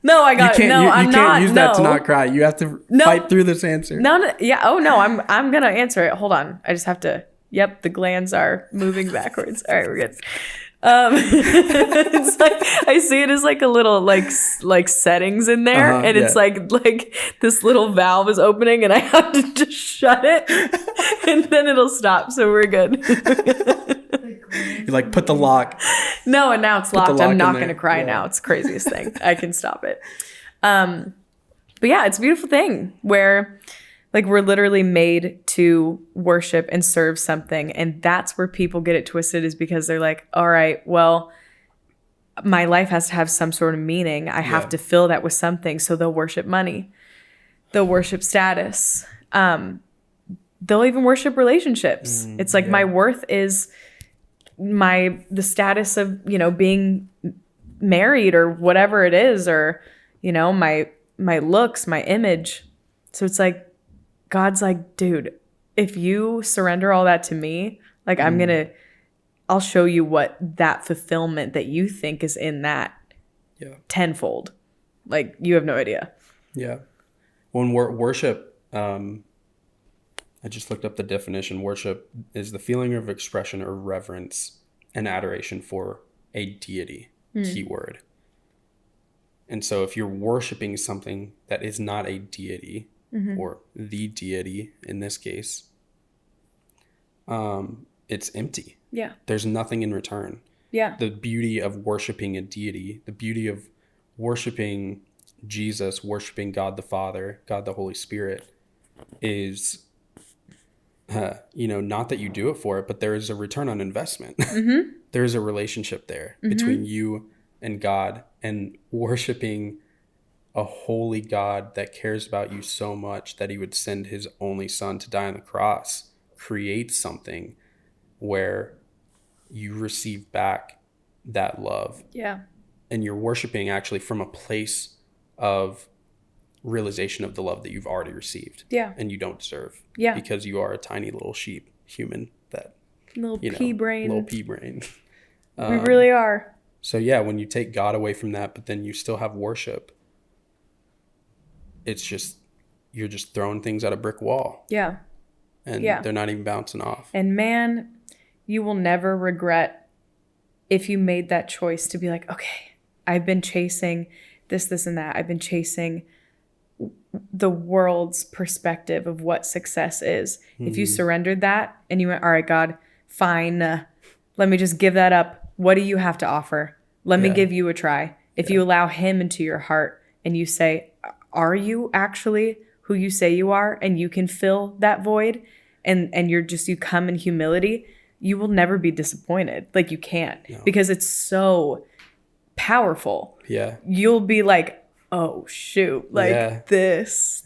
S1: No, I got it. No,
S2: I'm not. You can't use that to not cry. You have to fight through this answer.
S1: No. Yeah. Oh no, I'm gonna answer it. Hold on. I just have to. Yep, the glands are moving backwards. All right, we're good. It's like I see it as like a little like settings in there, and it's like this little valve is opening, and I have to just shut it, and then it'll stop. So we're good.
S2: You like put the lock.
S1: No, and now it's locked. I'm not gonna cry now. It's the craziest thing. I can stop it. But yeah, it's a beautiful thing where like we're literally made to worship and serve something. And that's where people get it twisted, is because they're like, all right, well, my life has to have some sort of meaning. I have to fill that with something. So they'll worship money. They'll worship status. they'll even worship relationships. It's like my worth is the status of, being married or whatever it is, or, my looks, my image. So it's like, God's like, dude, if you surrender all that to me, like I'll show you what that fulfillment that you think is in that tenfold. Like, you have no idea.
S2: Yeah. When worship, I just looked up the definition. Worship is the feeling of expression or reverence and adoration for a deity, keyword. And so if you're worshiping something that is not a deity, or the deity in this case, it's empty.
S1: Yeah.
S2: There's nothing in return.
S1: Yeah.
S2: The beauty of worshiping a deity, the beauty of worshiping Jesus, worshiping God the Father, God the Holy Spirit, is, not that you do it for it, but there is a return on investment. There is a relationship there between you and God, and worshiping a holy God that cares about you so much that he would send his only son to die on the cross creates something where you receive back that love.
S1: Yeah.
S2: And you're worshiping actually from a place of realization of the love that you've already received.
S1: Yeah.
S2: And you don't deserve.
S1: Yeah.
S2: Because you are a tiny little sheep human that
S1: little pea brain.
S2: We
S1: really are.
S2: So yeah, when you take God away from that, but then you still have worship, it's just, you're just throwing things at a brick wall.
S1: Yeah.
S2: And they're not even bouncing off.
S1: And man, you will never regret if you made that choice to be like, okay, I've been chasing this, and that. I've been chasing the world's perspective of what success is. If you surrendered that and you went, all right, God, fine. Let me just give that up. What do you have to offer? Let me give you a try. If you allow him into your heart and you say, are you actually who you say you are, and you can fill that void, and you come in humility, you will never be disappointed. Like, you can't, because it's so powerful.
S2: Yeah.
S1: You'll be like, oh shoot, like that's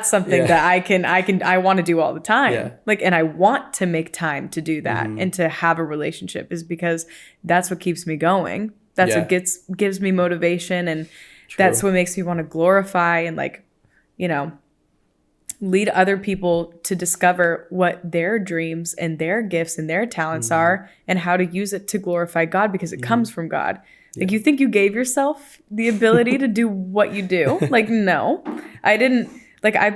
S1: something that I want to do all the time. Yeah. Like, and I want to make time to do that and to have a relationship, is because that's what keeps me going. That's what gives me motivation, and that's what makes me want to glorify and, like, lead other people to discover what their dreams and their gifts and their talents are, and how to use it to glorify God, because it comes from God. Like, you think you gave yourself the ability to do what you do? Like, no, I didn't. Like, I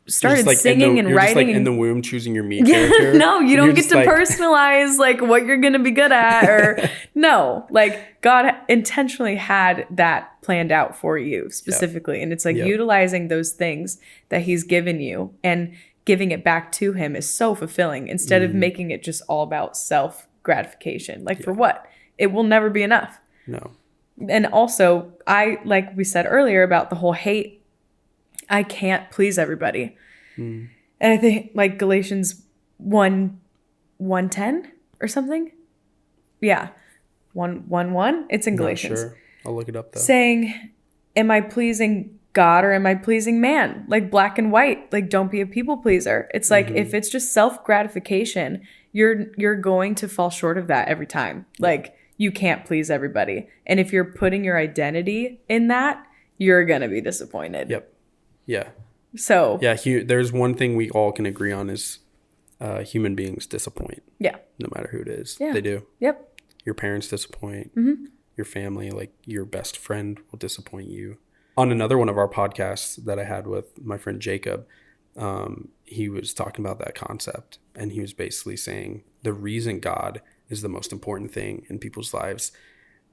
S1: started singing and writing. Just like
S2: in the womb choosing your me character.
S1: No, you don't get to personalize like what you're gonna be good at, or no. Like, God intentionally had that planned out for you specifically, and it's like utilizing those things that he's given you and giving it back to him is so fulfilling, instead of making it just all about self gratification. Like, for what? It will never be enough.
S2: No.
S1: And also, like we said earlier about the whole hate, I can't please everybody. And I think like Galatians 1:10 or something. Yeah. 1:1. It's in Galatians.
S2: Not sure. I'll look it up though.
S1: Saying, am I pleasing God or am I pleasing man? Like, black and white. Like, don't be a people pleaser. It's like, if it's just self-gratification, you're going to fall short of that every time. Like, you can't please everybody. And if you're putting your identity in that, you're going to be disappointed.
S2: Yep. Yeah.
S1: So.
S2: Yeah. There's one thing we all can agree on is human beings disappoint.
S1: Yeah.
S2: No matter who it is.
S1: Yeah.
S2: They do.
S1: Yep.
S2: Your parents disappoint. Your family, like your best friend, will disappoint you. On another one of our podcasts that I had with my friend Jacob, he was talking about that concept. And he was basically saying the reason God is the most important thing in people's lives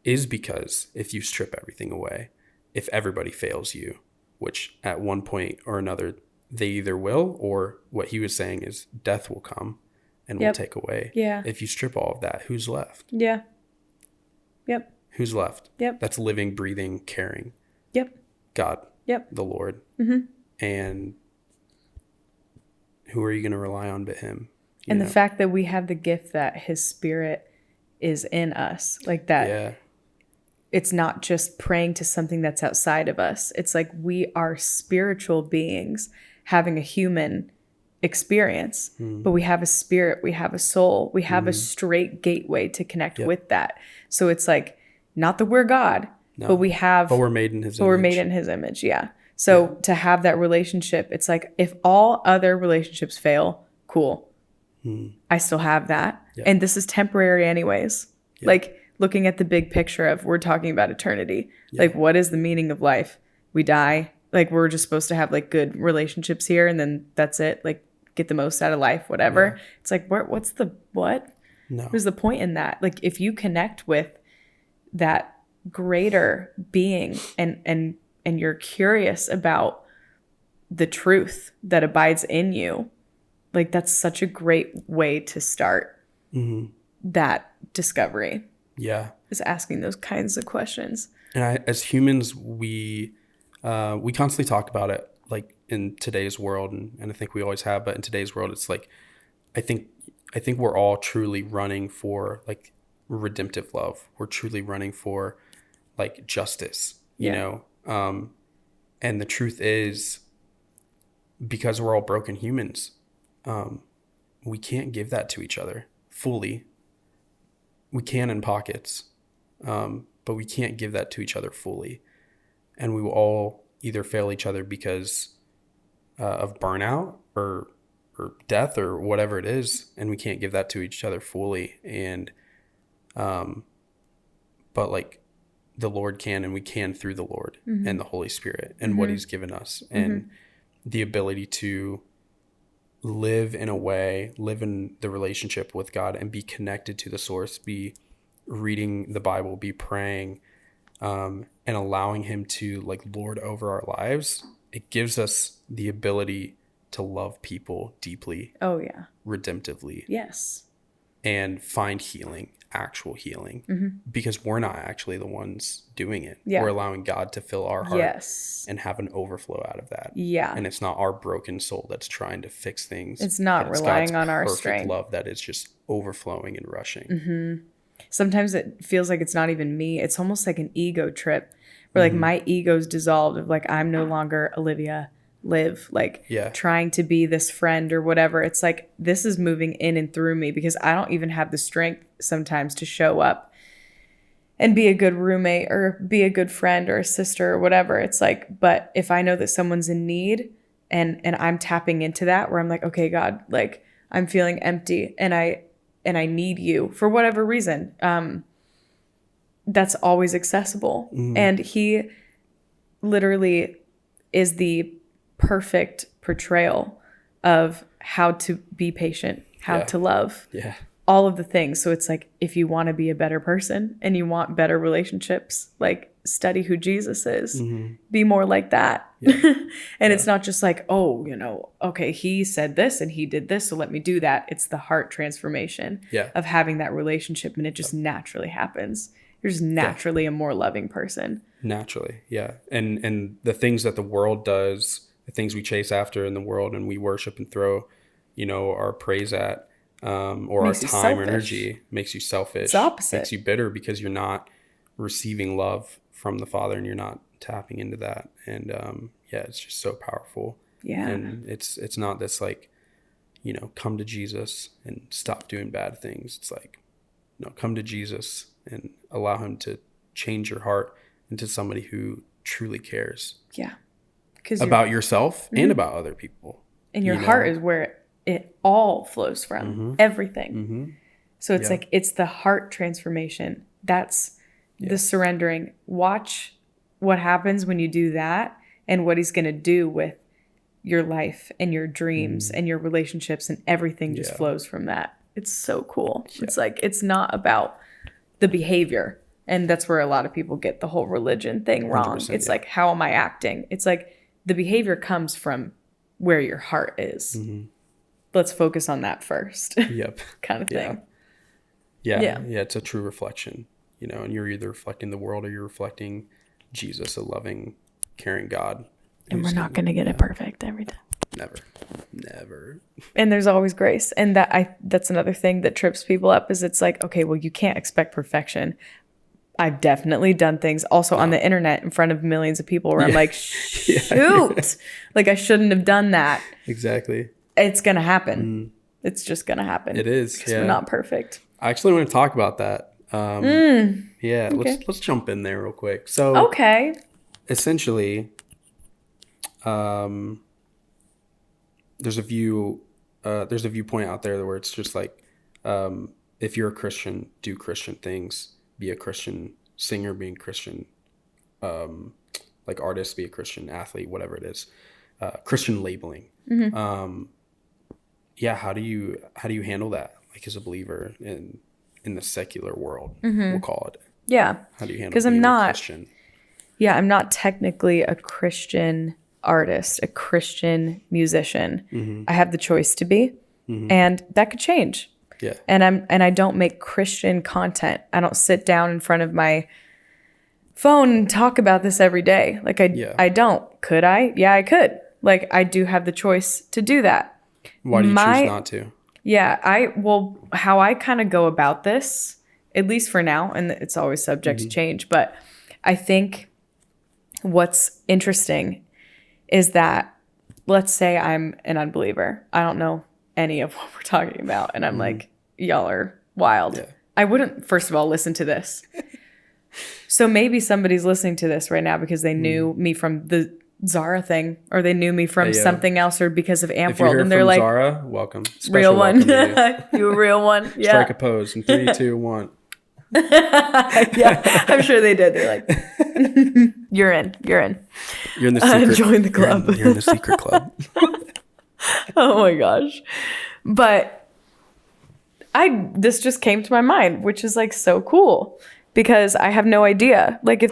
S2: is because if you strip everything away, if everybody fails you, which at one point or another they either will, or what he was saying is death will come and will take away.
S1: Yeah.
S2: If you strip all of that, who's left?
S1: Yeah. Yep.
S2: Who's left?
S1: Yep.
S2: That's living, breathing, caring.
S1: Yep.
S2: God.
S1: Yep.
S2: The Lord. And who are you going to rely on but him?
S1: And the fact that we have the gift that his spirit is in us, like that.
S2: Yeah.
S1: It's not just praying to something that's outside of us. It's like we are spiritual beings having a human experience, but we have a spirit, we have a soul, we have a straight gateway to connect with that. So it's like, not that we're God, but we're made in his image. We're made in his image. Yeah. So to have that relationship, it's like, if all other relationships fail, cool. I still have that. Yeah. And this is temporary anyways. Yeah. Like, looking at the big picture of, we're talking about eternity. Yeah. Like, what is the meaning of life? We die. Like, we're just supposed to have like good relationships here, and then that's it. Like, get the most out of life, whatever. Yeah. It's like, what's the what? No. What's the point in that? Like, if you connect with that greater being and you're curious about the truth that abides in you, like, that's such a great way to start that discovery. Yeah. Is asking those kinds of questions.
S2: And as humans, we constantly talk about it, like, in today's world, and I think we always have, but in today's world, it's like, I think we're all truly running for like redemptive love. We're truly running for like justice, you know? And the truth is, because we're all broken humans, we can't give that to each other fully. We can in pockets, but we can't give that to each other fully. And we will all either fail each other because of burnout or death or whatever it is, and we can't give that to each other fully. And but like, the Lord can, and we can through the Lord and the Holy Spirit and what he's given us, and the ability to live in the relationship with God and be connected to the source, be reading the Bible, be praying, and allowing him to like lord over our lives. It gives us the ability to love people deeply.
S1: Oh yeah.
S2: Redemptively.
S1: Yes.
S2: And find healing, actual healing, because we're not actually the ones doing it.
S1: Yeah.
S2: We're allowing God to fill our heart and have an overflow out of that.
S1: Yeah.
S2: And it's not our broken soul that's trying to fix things.
S1: It's not relying on our strength.
S2: Love that is just overflowing and rushing.
S1: Sometimes it feels like it's not even me. It's almost like an ego trip where like my ego's dissolved of like, I'm no longer Olivia Liv, like trying to be this friend or whatever. It's like, this is moving in and through me, because I don't even have the strength sometimes to show up and be a good roommate or be a good friend or a sister or whatever. It's like, but if I know that someone's in need and I'm tapping into that, where I'm like, okay, God, like, I'm feeling empty and I need you for whatever reason, that's always accessible. And he literally is the perfect portrayal of how to be patient, how to love, all of the things. So it's like, if you want to be a better person and you want better relationships, like, study who Jesus is, be more like that. And it's not just like, oh, you know, okay, he said this and he did this, so let me do that. It's the heart transformation of having that relationship, and it just naturally happens. You're just naturally a more loving person. Naturally. Yeah. And the things that the world does, the things we chase after in the world and we worship and throw, you know, our praise at, or our time or energy, makes you selfish. It's opposite. Makes you bitter because you're not receiving love from the Father and you're not tapping into that. And it's just so powerful. Yeah. And it's not this like, you know, come to Jesus and stop doing bad things. It's like, no, come to Jesus and allow him to change your heart into somebody who truly cares. Yeah. About yourself and about other people. And your heart is where it all flows from. Everything. So it's like, it's the heart transformation. That's the surrendering. Watch what happens when you do that and what he's going to do with your life and your dreams and your relationships, and everything just flows from that. It's so cool. It's like, it's not about the behavior. And that's where a lot of people get the whole religion thing wrong. It's like, how am I acting? It's like, the behavior comes from where your heart is. Let's focus on that first. Kind of thing. Yeah. It's a true reflection, you know, and you're either reflecting the world or you're reflecting Jesus, a loving, caring God. And we're not going to get it perfect every time. Never. And there's always grace. And that's another thing that trips people up, is it's like, okay, well, you can't expect perfection. I've definitely done things also on the internet in front of millions of people where I'm like, shoot, like I shouldn't have done that.
S2: Exactly.
S1: It's going to happen. It's just going to happen.
S2: It is.
S1: Because we're not perfect.
S2: I actually want to talk about that. Yeah, okay. Let's jump in there real quick. So essentially, there's a viewpoint out there where it's just like, if you're a Christian, do Christian things, be a Christian singer, being Christian, like artist, be a Christian athlete, whatever it is, Christian labeling. Yeah. How do you handle that? Like as a believer in the secular world, we'll call it.
S1: Yeah.
S2: How do you handle?
S1: Because
S2: I'm not Christian?
S1: Yeah, I'm not technically a Christian artist, a Christian musician. I have the choice to be, and that could change.
S2: Yeah.
S1: And I don't make Christian content. I don't sit down in front of my phone and talk about this every day. Like I don't. Could I? Yeah, I could. Like I do have the choice to do that.
S2: Why do you choose not to?
S1: Yeah, how I kind of go about this, at least for now, and it's always subject to change, but I think what's interesting is that, let's say I'm an unbeliever. I don't know any of what we're talking about. And I'm like, y'all are wild. Yeah. I wouldn't, first of all, listen to this. So maybe somebody's listening to this right now because they knew me from the Zara thing, or they knew me from something else, or because of Amp World. And they're like,
S2: Zara, welcome.
S1: Real one. You a real one. Yeah.
S2: Strike a pose in 3, 2, 1.
S1: Yeah, I'm sure they did. They're like, you're in. You're in the secret. Join the club.
S2: You're in the secret club.
S1: Oh my gosh. But this just came to my mind, which is like so cool because I have no idea. Like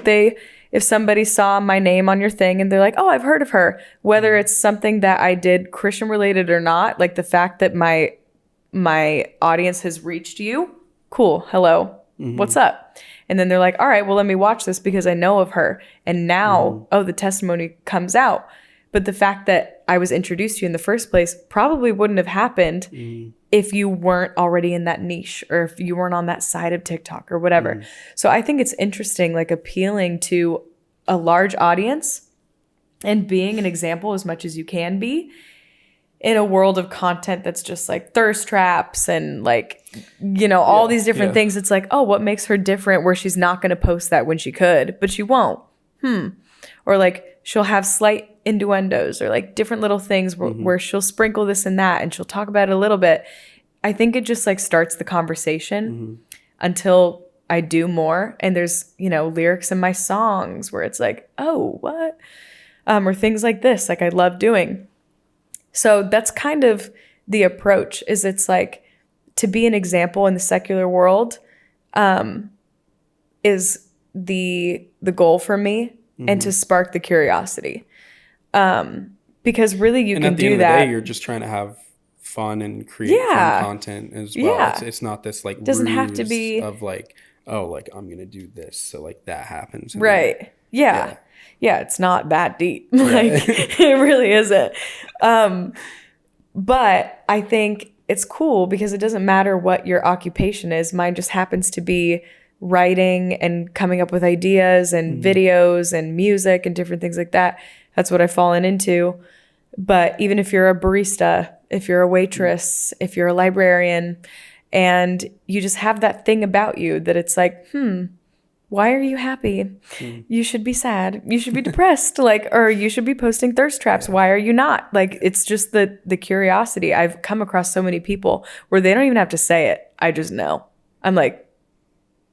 S1: if somebody saw my name on your thing and they're like, oh, I've heard of her, whether it's something that I did Christian related or not, like the fact that my audience has reached you, cool. Hello. What's up? And then they're like, all right, well, let me watch this because I know of her. And now, the testimony comes out. But the fact that I was introduced to you in the first place probably wouldn't have happened if you weren't already in that niche, or if you weren't on that side of TikTok or whatever. So I think it's interesting, like appealing to a large audience and being an example as much as you can be in a world of content that's just like thirst traps and like, all these different things. It's like, oh, what makes her different where she's not going to post that when she could, but she won't. Or like she'll have slight innuendos or like different little things where she'll sprinkle this and that and she'll talk about it a little bit. I think it just like starts the conversation until I do more. And there's, lyrics in my songs where it's like, oh, what? Or things like this, like I love doing. So that's kind of the approach, is it's like to be an example in the secular world is the goal for me, and to spark the curiosity. Because really you can do that. And at the end of the day,
S2: you're just trying to have fun and create fun content as well. Yeah. It's not this like doesn't have to be of like, oh, like I'm going to do this. So like that happens.
S1: Right. Then, yeah, it's not that deep. Like it really isn't. But I think it's cool because it doesn't matter what your occupation is. Mine just happens to be writing and coming up with ideas and videos and music and different things like that. That's what I've fallen into. But even if you're a barista, if you're a waitress, if you're a librarian, and you just have that thing about you that it's like, why are you happy? You should be sad. You should be depressed. Or you should be posting thirst traps. Why are you not? Like, it's just the curiosity. I've come across so many people where they don't even have to say it. I just know. I'm like,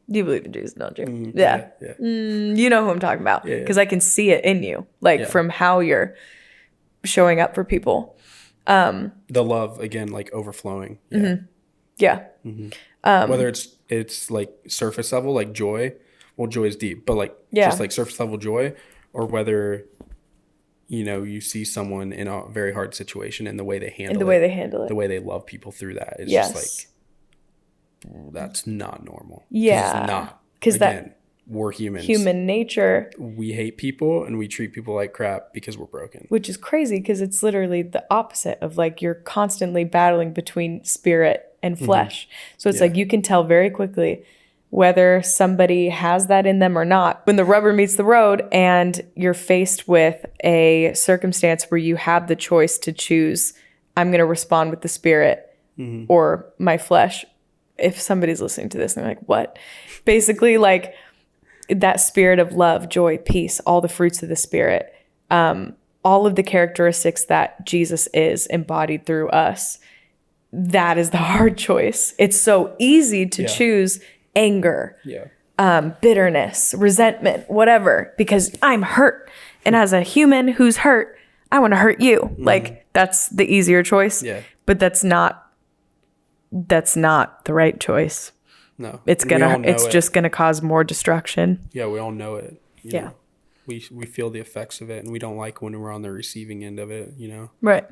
S1: you believe in Jesus, don't you? Yeah. You know who I'm talking about. Because I can see it in you, from how you're showing up for people.
S2: The love, again, like overflowing. Whether it's like surface level, like joy. Well, joy is deep, but just like surface level joy, or whether, you see someone in a very hard situation and the way they handle it, the way they love people through that is just like, that's not normal.
S1: Yeah.
S2: It's not. Because we're humans.
S1: Human nature.
S2: We hate people and we treat people like crap because we're broken.
S1: Which is crazy because it's literally the opposite of like you're constantly battling between spirit and flesh. So it's like you can tell very quickly whether somebody has that in them or not. When the rubber meets the road and you're faced with a circumstance where you have the choice to choose, I'm going to respond with the Spirit or my flesh. If somebody's listening to this and they're like, what? Basically, like that spirit of love, joy, peace, all the fruits of the Spirit, all of the characteristics that Jesus is embodied through us. That is the hard choice. It's so easy to choose anger, bitterness, resentment, whatever, because I'm hurt. And as a human who's hurt, I want to hurt you. Like that's the easier choice. Yeah. But that's not the right choice. No. It's just gonna cause more destruction.
S2: Yeah, we all know it. You know? We feel the effects of it, and we don't like when we're on the receiving end of it, you know?
S1: Right.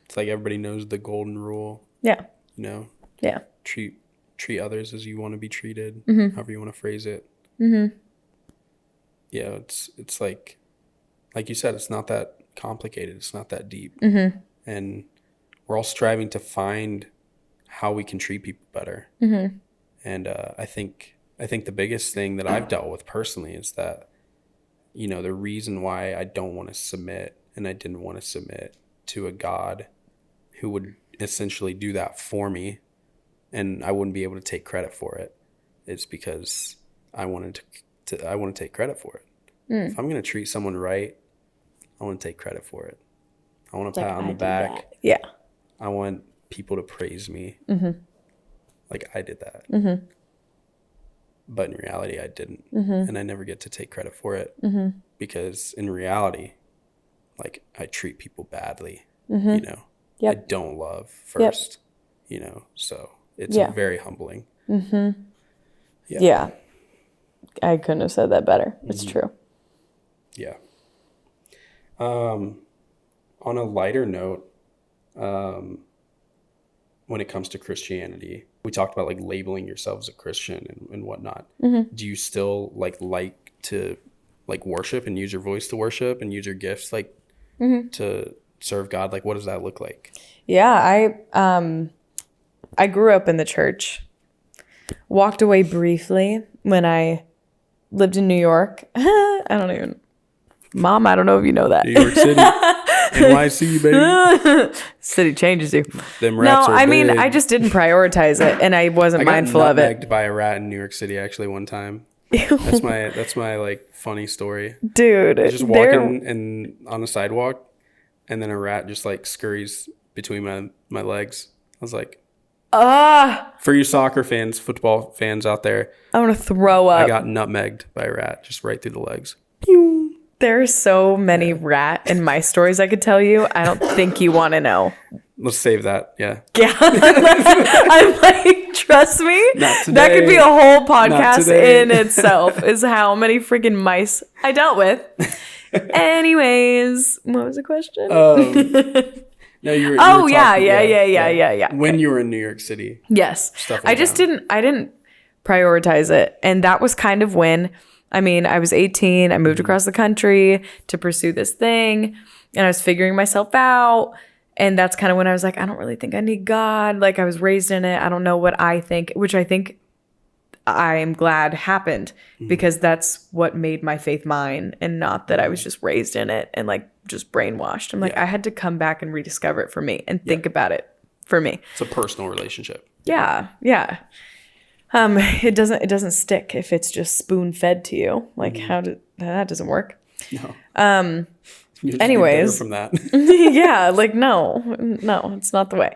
S2: It's like everybody knows the golden rule.
S1: Yeah.
S2: You know?
S1: Yeah.
S2: Treat others as you want to be treated, however you want to phrase it. Yeah, it's like you said, it's not that complicated. It's not that deep. And we're all striving to find how we can treat people better. And I think the biggest thing that I've dealt with personally is that, you know, the reason why I don't want to submit and I didn't want to submit to a God who would essentially do that for me, and I wouldn't be able to take credit for it, is because I wanted to I want to take credit for it. If I'm going to treat someone right, I want to take credit for it. I want to pat on the back.
S1: Yeah.
S2: I want people to praise me. Like I did that. But in reality, I didn't. And I never get to take credit for it because in reality, like I treat people badly, you know. I don't love first, you know, so it's very humbling.
S1: Yeah. I couldn't have said that better. It's true.
S2: Yeah. On a lighter note, when it comes to Christianity, we talked about like labeling yourself as a Christian and whatnot. Do you still like to like worship and use your voice to worship and use your gifts like to serve God? Like, what does that look like?
S1: Yeah, I grew up in the church, walked away briefly when I lived in New York. Mom, I don't know if you know that.
S2: New York City. NYC, baby.
S1: City changes you.
S2: Them rats are
S1: mean,
S2: big.
S1: I just didn't prioritize it, and I wasn't mindful of it. I got
S2: nutmegged by a rat in New York City actually one time. That's my like funny story.
S1: Dude,
S2: I was just walking on the sidewalk, and then a rat just like scurries between my legs. I was like, for you soccer fans, football fans out there,
S1: I want to throw up.
S2: I got nutmegged by a rat just right through the legs.
S1: There's so many rat and mice stories I could tell you. I don't think you want to know.
S2: Let's save that. Yeah.
S1: Yeah. I'm like, trust me, that could be a whole podcast in itself, is how many freaking mice I dealt with. Anyways, what was the question?
S2: No, you were
S1: yeah.
S2: When you were in New York City.
S1: Yes. I didn't prioritize it. And that was kind of when, I mean, I was 18. I moved across the country to pursue this thing, and I was figuring myself out. And that's kind of when I was like, I don't really think I need God. Like, I was raised in it. I don't know what I think, which I think I am glad happened because that's what made my faith mine, and not that I was just raised in it and like just brainwashed. I'm like, I had to come back and rediscover it for me and think about it for me.
S2: It's a personal relationship.
S1: Yeah. Yeah. It doesn't stick if it's just spoon fed to you. Like that doesn't work.
S2: No.
S1: Anyways,
S2: from that.
S1: Yeah, like no, it's not the way.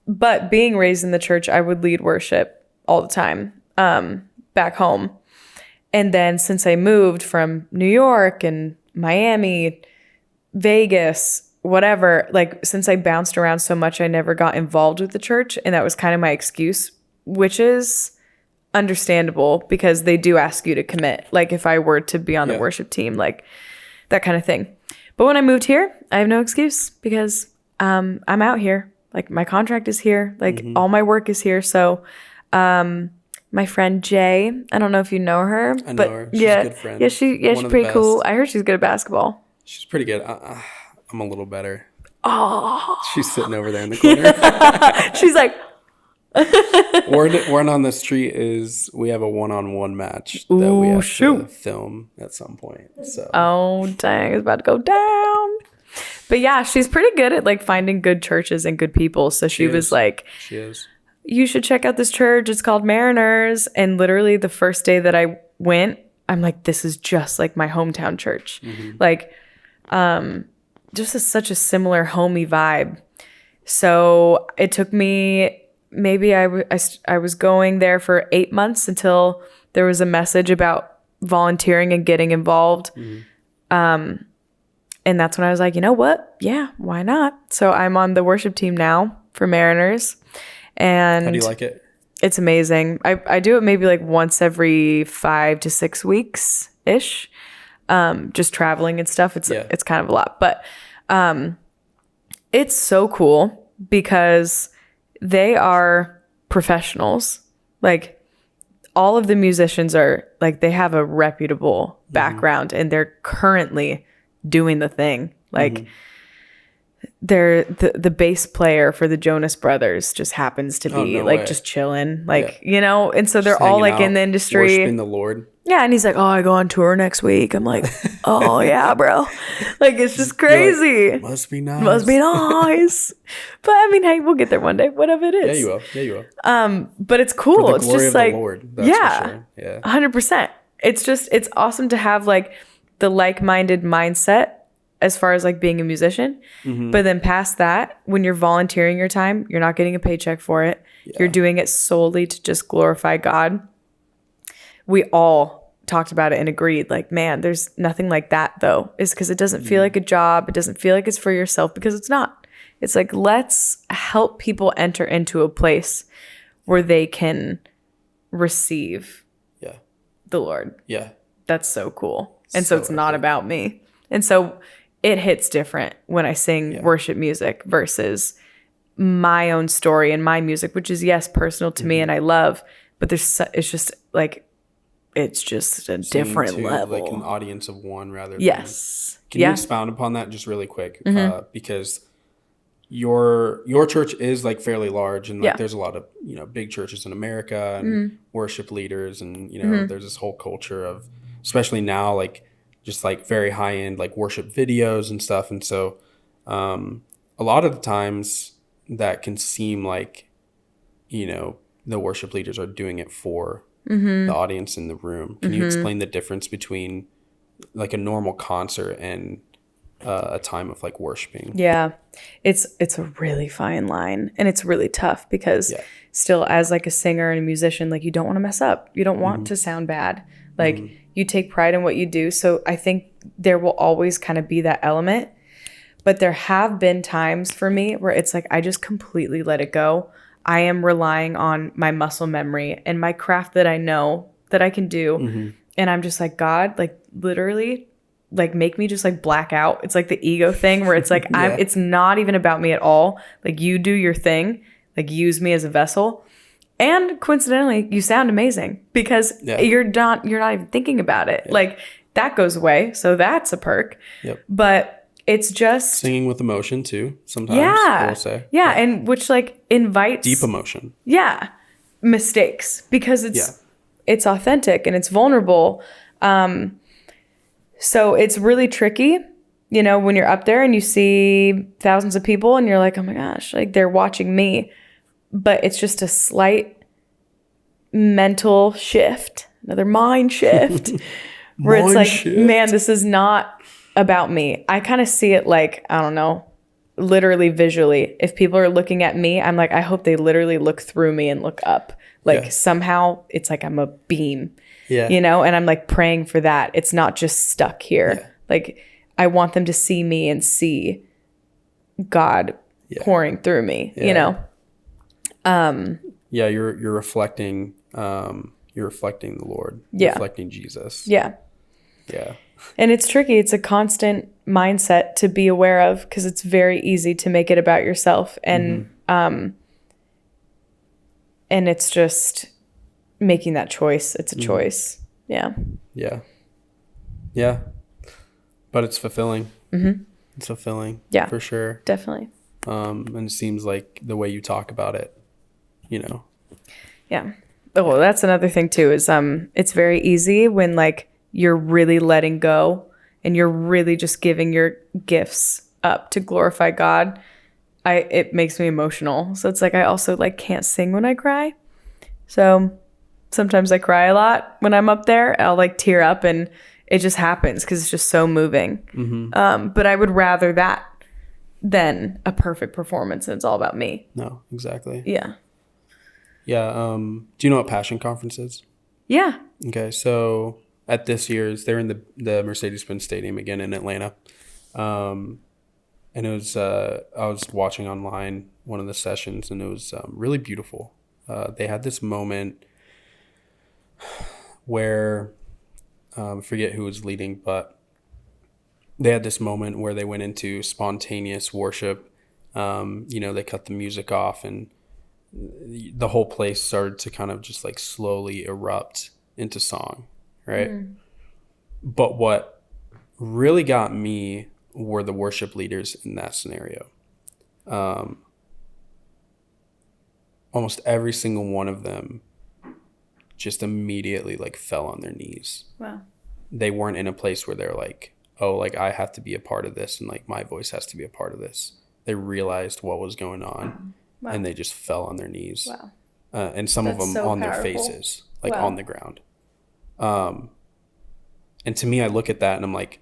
S1: But being raised in the church, I would lead worship all the time back home. And then since I moved from New York and Miami, Vegas, whatever, like since I bounced around so much, I never got involved with the church. And that was kind of my excuse, which is understandable because they do ask you to commit. Like if I were to be on the worship team, like that kind of thing. But when I moved here, I have no excuse because I'm out here. Like my contract is here. Like all my work is here. So my friend Jay, I don't know if you know her.
S2: I know her. She's a good friend.
S1: Yeah, she's pretty cool. I heard she's good at basketball.
S2: She's pretty good. I'm a little better.
S1: Oh.
S2: She's sitting over there in the corner.
S1: She's like,
S2: Word on the street is we have a one-on-one match that we have to film at some point. So.
S1: Oh, dang. It's about to go down. But yeah, she's pretty good at like finding good churches and good people. So she was like, you should check out this church. It's called Mariners. And literally the first day that I went, I'm like, this is just like my hometown church. Like, just such a similar homey vibe. So it took me, maybe I was going there for 8 months until there was a message about volunteering and getting involved. And that's when I was like, you know what? Yeah, why not? So I'm on the worship team now for Mariners. And
S2: how do you like it?
S1: It's amazing. I do it maybe like once every 5 to 6 weeks ish. Just traveling and stuff. It's kind of a lot, but it's so cool because they are professionals. Like all of the musicians are like, they have a reputable background and they're currently doing the thing. Like they're the bass player for the Jonas Brothers just happens to be just chilling, like, you know, and so they're just all like out, in the industry
S2: worshiping the Lord.
S1: Yeah, and he's like, oh, I go on tour next week. I'm like, oh yeah, bro. Like it's just crazy.
S2: Like, must be nice.
S1: But I mean, hey, we'll get there one day, whatever it is.
S2: Yeah, you will.
S1: But it's cool.
S2: For the
S1: it's
S2: glory
S1: just
S2: of
S1: like
S2: the Lord, that's for sure. Yeah.
S1: 100%. It's awesome to have like the like-minded mindset as far as like being a musician. But then past that, when you're volunteering your time, you're not getting a paycheck for it. Yeah. You're doing it solely to just glorify God. We all talked about it and agreed, like, man, there's nothing like that though. It's because it doesn't feel like a job. It doesn't feel like it's for yourself, because it's not. It's like, let's help people enter into a place where they can receive the Lord.
S2: Yeah.
S1: That's so cool. And so it's not about me. And so it hits different when I sing worship music versus my own story and my music, which is, yes, personal to me and I love, but it's just like, it's just a different level.
S2: Like an audience of one rather than...
S1: Yes.
S2: Can you expound upon that just really quick? Because your church is like fairly large, and like there's a lot of, you know, big churches in America and worship leaders, and, you know, there's this whole culture of, especially now, like just like very high end like worship videos and stuff. And so a lot of the times that can seem like, you know, the worship leaders are doing it for the audience in the room. Can you explain the difference between like a normal concert and a time of like worshiping?
S1: Yeah, it's a really fine line, and it's really tough because still, as like a singer and a musician, like you don't want to mess up. You don't want to sound bad. Like you take pride in what you do. So I think there will always kind of be that element, but there have been times for me where it's like, I just completely let it go. I am relying on my muscle memory and my craft that I know that I can do. And I'm just like, God, like literally, like make me just like black out. It's like the ego thing where it's like, it's not even about me at all. Like you do your thing, like use me as a vessel. And coincidentally, you sound amazing because you're not even thinking about it. Like that goes away. So that's a perk. But it's just
S2: singing with emotion too. Sometimes I will say.
S1: Yeah. And which like invites
S2: deep emotion.
S1: Yeah. Mistakes, because it's authentic and it's vulnerable. So it's really tricky, you know, when you're up there and you see thousands of people and you're like, oh my gosh, like they're watching me. But it's just a slight mental shift, another mind shift, where it's like, man, this is not about me. I kind of see it like, I don't know, literally visually. If people are looking at me, I'm like, I hope they literally look through me and look up. Like somehow it's like I'm a beam, you know, and I'm like praying for that. It's not just stuck here. Like I want them to see me and see God pouring through me, you know?
S2: You're reflecting the Lord. Reflecting Jesus.
S1: Yeah. And it's tricky. It's a constant mindset to be aware of, because it's very easy to make it about yourself, and and it's just making that choice. It's a choice. Yeah.
S2: But it's fulfilling. It's fulfilling.
S1: Yeah,
S2: for sure.
S1: Definitely.
S2: And it seems like the way you talk about it you know.
S1: Yeah. Oh, well, that's another thing too, is it's very easy when like you're really letting go and you're really just giving your gifts up to glorify God. It makes me emotional. So it's like I also like can't sing when I cry. So sometimes I cry a lot when I'm up there. I'll like tear up and it just happens because it's just so moving. Mm-hmm. But I would rather that than a perfect performance and it's all about me.
S2: No, exactly.
S1: Yeah.
S2: Yeah. Do you know what Passion Conference is?
S1: Yeah.
S2: Okay. So at this year's, they're in the Mercedes-Benz Stadium again in Atlanta. And it was, I was watching online one of the sessions and it was really beautiful. They had this moment where, I forget who was leading, but they had this moment where they went into spontaneous worship. They cut the music off and the whole place started to kind of just like slowly erupt into song, right? But what really got me were the worship leaders in that scenario. Almost every single one of them just immediately like fell on their knees.
S1: Wow.
S2: They weren't in a place where they're like, oh, like I have to be a part of this and like my voice has to be a part of this. They realized what was going on. Wow. And they just fell on their knees. Wow. And some of them so on powerful. Their faces, like on the ground. And to me, I look at that and I'm like,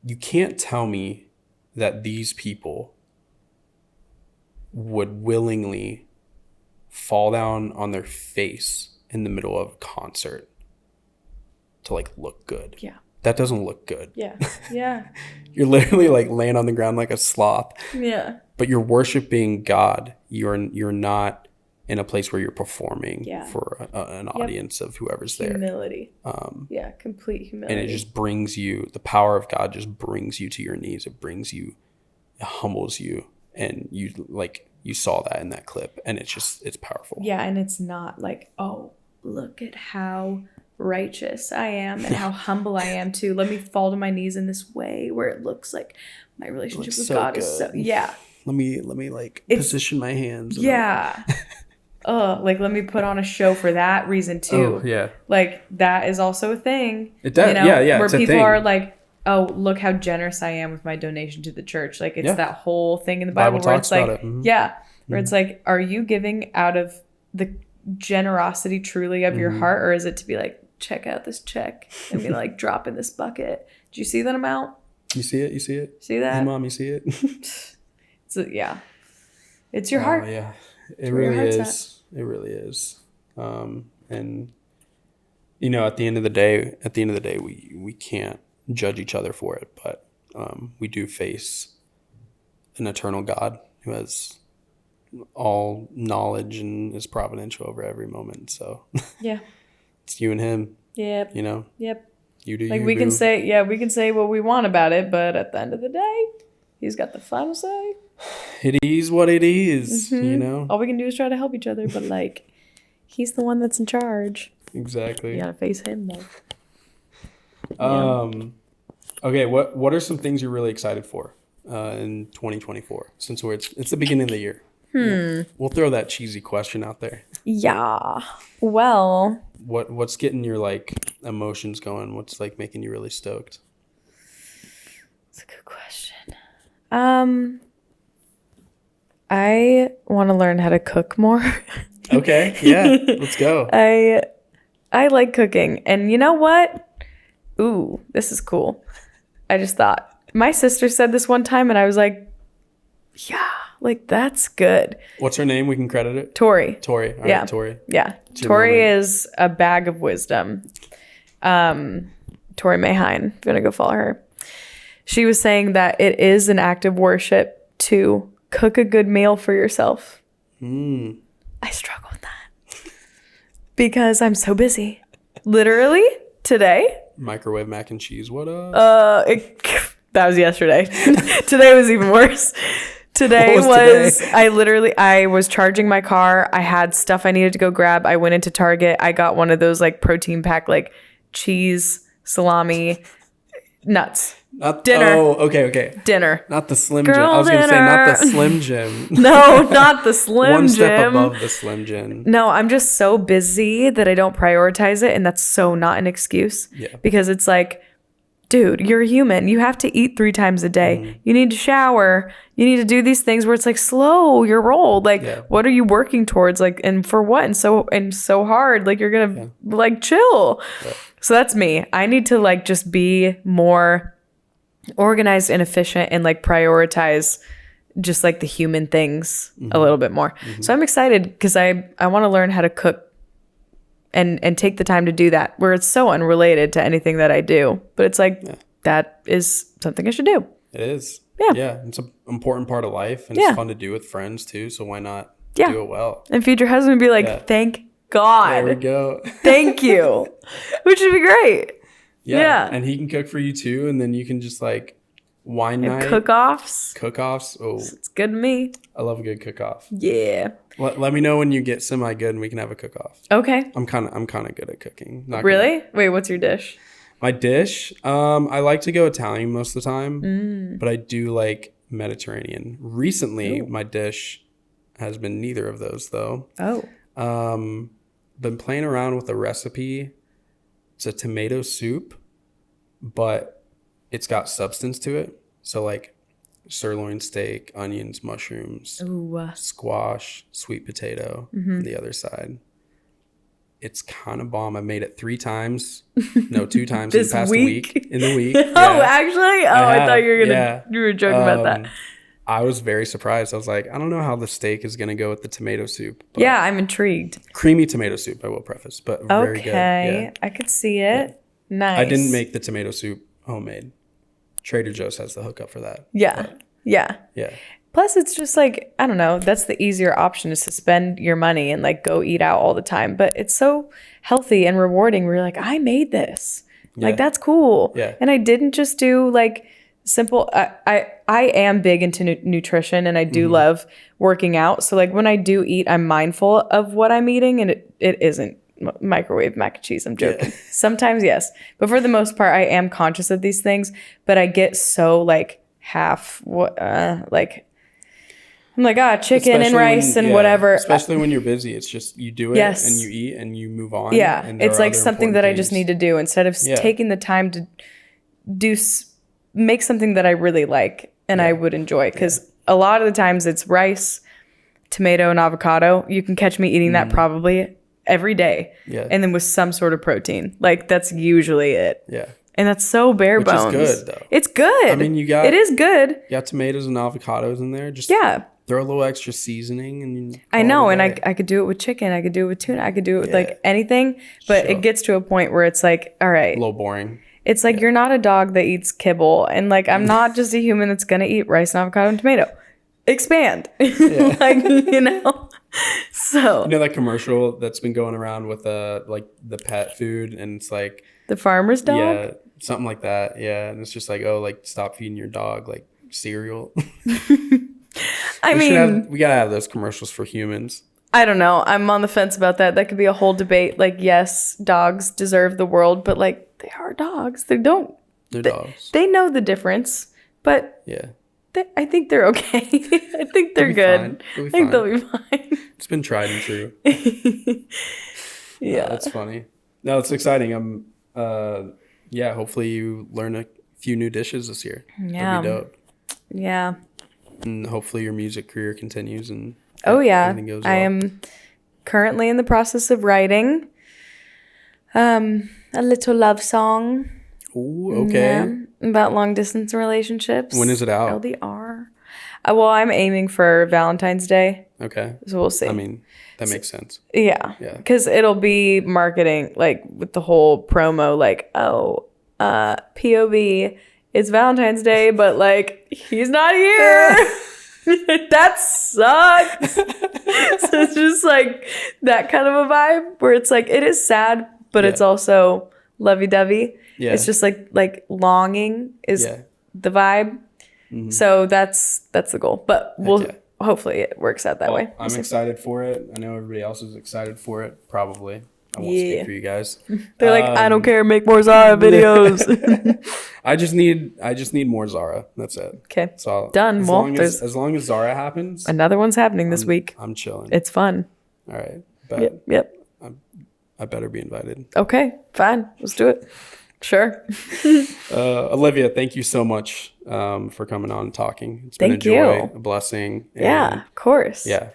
S2: you can't tell me that these people would willingly fall down on their face in the middle of a concert to like look good.
S1: Yeah.
S2: That doesn't look good.
S1: Yeah. Yeah.
S2: You're literally like laying on the ground like a sloth.
S1: Yeah.
S2: But you're worshiping God. You're not in a place where you're performing for an audience of whoever's there.
S1: Humility. Complete humility.
S2: And it just brings you, the power of God just brings you to your knees. It humbles you. And you saw that in that clip. And it's powerful.
S1: Yeah. And it's not like, oh, look at how righteous I am and how humble I am too. Let me fall to my knees in this way where it looks like my relationship with God is so
S2: Let me like position my hands.
S1: Yeah. Like let me put on a show for that reason too.
S2: Oh, yeah.
S1: Like that is also a thing.
S2: It does. Yeah.
S1: Where people are like, oh, look how generous I am with my donation to the church. Like it's that whole thing in the Bible where it's like, where it's like, are you giving out of the generosity truly of your heart, or is it to be like, check out this check and be like, drop in this bucket? Do you see that amount?
S2: You see it?
S1: See that?
S2: Hey, Mom, you see it?
S1: So it's your heart.
S2: Yeah, it really is. It really is. And at the end of the day, we can't judge each other for it, but we do face an eternal God who has all knowledge and is providential over every moment. So
S1: yeah,
S2: it's you and him.
S1: Yep.
S2: Yep. You do.
S1: Like we can say what we want about it, but at the end of the day, he's got the final say.
S2: It is what it is.
S1: All we can do is try to help each other, but like he's the one that's in charge.
S2: Exactly.
S1: You gotta face him though.
S2: Okay, what are some things you're really excited for in 2024? Since it's the beginning of the year. We'll throw that cheesy question out there.
S1: Yeah. Well,
S2: what's getting your like emotions going? What's like making you really stoked?
S1: That's a good question. I want to learn how to cook more.
S2: Okay. Yeah. Let's go.
S1: I like cooking, and you know what? Ooh, this is cool. I just thought my sister said this one time, and I was like, yeah. Like, that's good.
S2: What's her name? We can credit it.
S1: Tori.
S2: All right, Tori.
S1: Yeah. Tori is a bag of wisdom. Tori Mayhine. If you want to go follow her. She was saying that it is an act of worship to cook a good meal for yourself. I struggle with that. Because I'm so busy. Literally, today.
S2: Microwave mac and cheese. What up?
S1: That was yesterday. Today was even worse. Today was I was charging my car. I had stuff I needed to go grab. I went into Target. I got one of those like protein pack, like cheese, salami, nuts. Dinner.
S2: Oh, okay.
S1: Dinner.
S2: Not the Slim Jim. I was going to say not the Slim Jim.
S1: No, not the Slim Jim.
S2: One step above the Slim Jim.
S1: No, I'm just so busy that I don't prioritize it, and that's so not an excuse.
S2: Yeah.
S1: Because it's like, dude, you're a human. You have to eat 3 times a day. You need to shower. You need to do these things where it's like, slow your roll. Like, what are you working towards? Like, and for what? And so hard. Like, you're gonna like chill. Yeah. So that's me. I need to like just be more organized and efficient and like prioritize just like the human things a little bit more. So I'm excited because I want to learn how to cook and take the time to do that, where it's so unrelated to anything that I do. But it's like, that is something I should do.
S2: It is.
S1: Yeah.
S2: Yeah. It's an important part of life, and it's fun to do with friends too. So why not do it well?
S1: And feed your husband and be like, thank God.
S2: There we go.
S1: Thank you. Which would be great.
S2: Yeah. And he can cook for you too. And then you can just like wine night.
S1: Cook-offs.
S2: Oh.
S1: It's good to me.
S2: I love a good cook-off.
S1: Yeah.
S2: Let me know when you get semi-good and we can have a cook-off.
S1: Okay.
S2: I'm kind of good at cooking.
S1: Really? Wait, what's your dish?
S2: My dish? I like to go Italian most of the time, but I do like Mediterranean. Recently, my dish has been neither of those though. Oh. Been playing around with a recipe. It's a tomato soup, but it's got substance to it. So like sirloin steak, onions, mushrooms, squash, sweet potato on the other side. It's kind of bomb. I made it 3 times. No, 2 times in the past week. In the week.
S1: Actually? I thought you were joking about that.
S2: I was very surprised. I was like, I don't know how the steak is going to go with the tomato soup.
S1: Yeah, I'm intrigued.
S2: Creamy tomato soup, I will preface, but very good.
S1: Okay, I could see it. Yeah. Nice.
S2: I didn't make the tomato soup homemade. Trader Joe's has the hookup for that.
S1: Yeah.
S2: But,
S1: yeah. Plus, it's just like, I don't know, that's the easier option, is to spend your money and like go eat out all the time. But it's so healthy and rewarding where you're like, I made this. Yeah. Like, that's cool.
S2: Yeah.
S1: And I didn't just do like simple. I am big into nutrition, and I do love working out. So like when I do eat, I'm mindful of what I'm eating, and it isn't microwave mac and cheese. I'm joking. Sometimes, yes. But for the most part, I am conscious of these things, but I get so like I'm like, chicken especially and rice and whatever.
S2: Especially when you're busy. It's just, you do it and you eat and you move on.
S1: Yeah.
S2: And
S1: it's like something that I just need to do instead of taking the time to make something that I really like and I would enjoy. Because a lot of the times it's rice, tomato, and avocado. You can catch me eating that probably every day. Yeah. And then with some sort of protein. Like, that's usually it. Yeah. And that's so bare bones. Which is good, though. It's good. I mean, it is good.
S2: You got tomatoes and avocados in there. Just throw a little extra seasoning. And
S1: I know. And I could do it with chicken. I could do it with tuna. I could do it with like anything. But it gets to a point where it's like, all right.
S2: A little boring.
S1: It's like, you're not a dog that eats kibble. And like, I'm not just a human that's going to eat rice and avocado and tomato. Expand. Yeah. Like, So.
S2: You know that commercial that's been going around with like the pet food, and it's like
S1: the farmer's dog?
S2: Yeah, something like that. Yeah. And it's just like, oh, like, stop feeding your dog like cereal. We gotta have those commercials for humans.
S1: I don't know. I'm on the fence about that. That could be a whole debate. Like, yes, dogs deserve the world, but like, they are dogs. They're dogs. They know the difference, but I think they're okay. I think they're good. I think they'll be fine.
S2: It's been tried and true.
S1: Yeah.
S2: That's funny. No, it's exciting. Hopefully you learn a few new dishes this year.
S1: Yeah.
S2: That'd be dope.
S1: Yeah.
S2: And hopefully your music career continues and
S1: everything goes well. I am currently in the process of writing a little love song.
S2: Ooh, okay.
S1: Yeah, about long distance relationships.
S2: When is it out?
S1: LDR. Well, I'm aiming for Valentine's Day.
S2: Okay.
S1: So we'll see.
S2: I mean, that makes sense.
S1: Yeah. Yeah. Because it'll be marketing, like, with the whole promo, like, POV, it's Valentine's Day, but, like, he's not here. That sucks. So it's just, like, that kind of a vibe where it's, like, it is sad, but it's also lovey-dovey. Yeah. It's just, like longing is the vibe. Mm-hmm. So that's the goal. But hopefully it works out that way.
S2: I'm excited for it. I know everybody else is excited for it, probably. won't speak for you guys.
S1: They're like, I don't care, make more Zara videos.
S2: I just need more Zara. That's it.
S1: Okay.
S2: So
S1: done.
S2: As long as Zara happens,
S1: another one's happening this week.
S2: I'm chilling.
S1: It's fun.
S2: All right. But
S1: yep.
S2: I better be invited.
S1: Okay, fine. Let's do it. Sure.
S2: Olivia, thank you so much for coming on and talking. It's been a joy, a blessing.
S1: Yeah, of course.
S2: Yeah.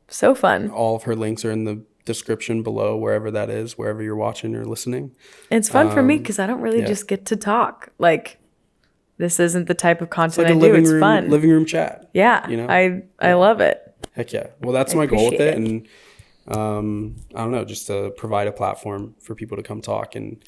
S1: So fun.
S2: All of her links are in the description below, wherever that is, wherever you're watching or listening.
S1: It's fun for me because I don't really just get to talk. Like, this isn't the type of content I do. It's fun.
S2: Living room chat.
S1: Yeah. You know? I love it.
S2: Heck yeah. Well, that's my goal with it. And I don't know, just to provide a platform for people to come talk and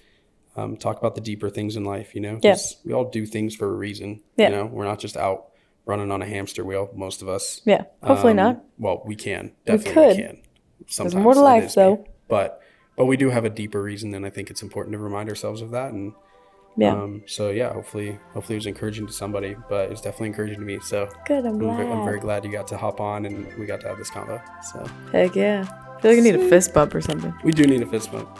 S2: talk about the deeper things in life, you know? Because we all do things for a reason. You know, we're not just out running on a hamster wheel, most of us.
S1: Yeah, hopefully not.
S2: Well, we can. Definitely we can. Sometimes there's more to life, though. But we do have a deeper reason, and I think it's important to remind ourselves of that. And so yeah, hopefully it was encouraging to somebody, but it's definitely encouraging to me. So
S1: good, I'm glad.
S2: I'm very glad you got to hop on and we got to have this convo. So
S1: heck yeah. I feel like I need a fist bump or something.
S2: We do need a fist bump.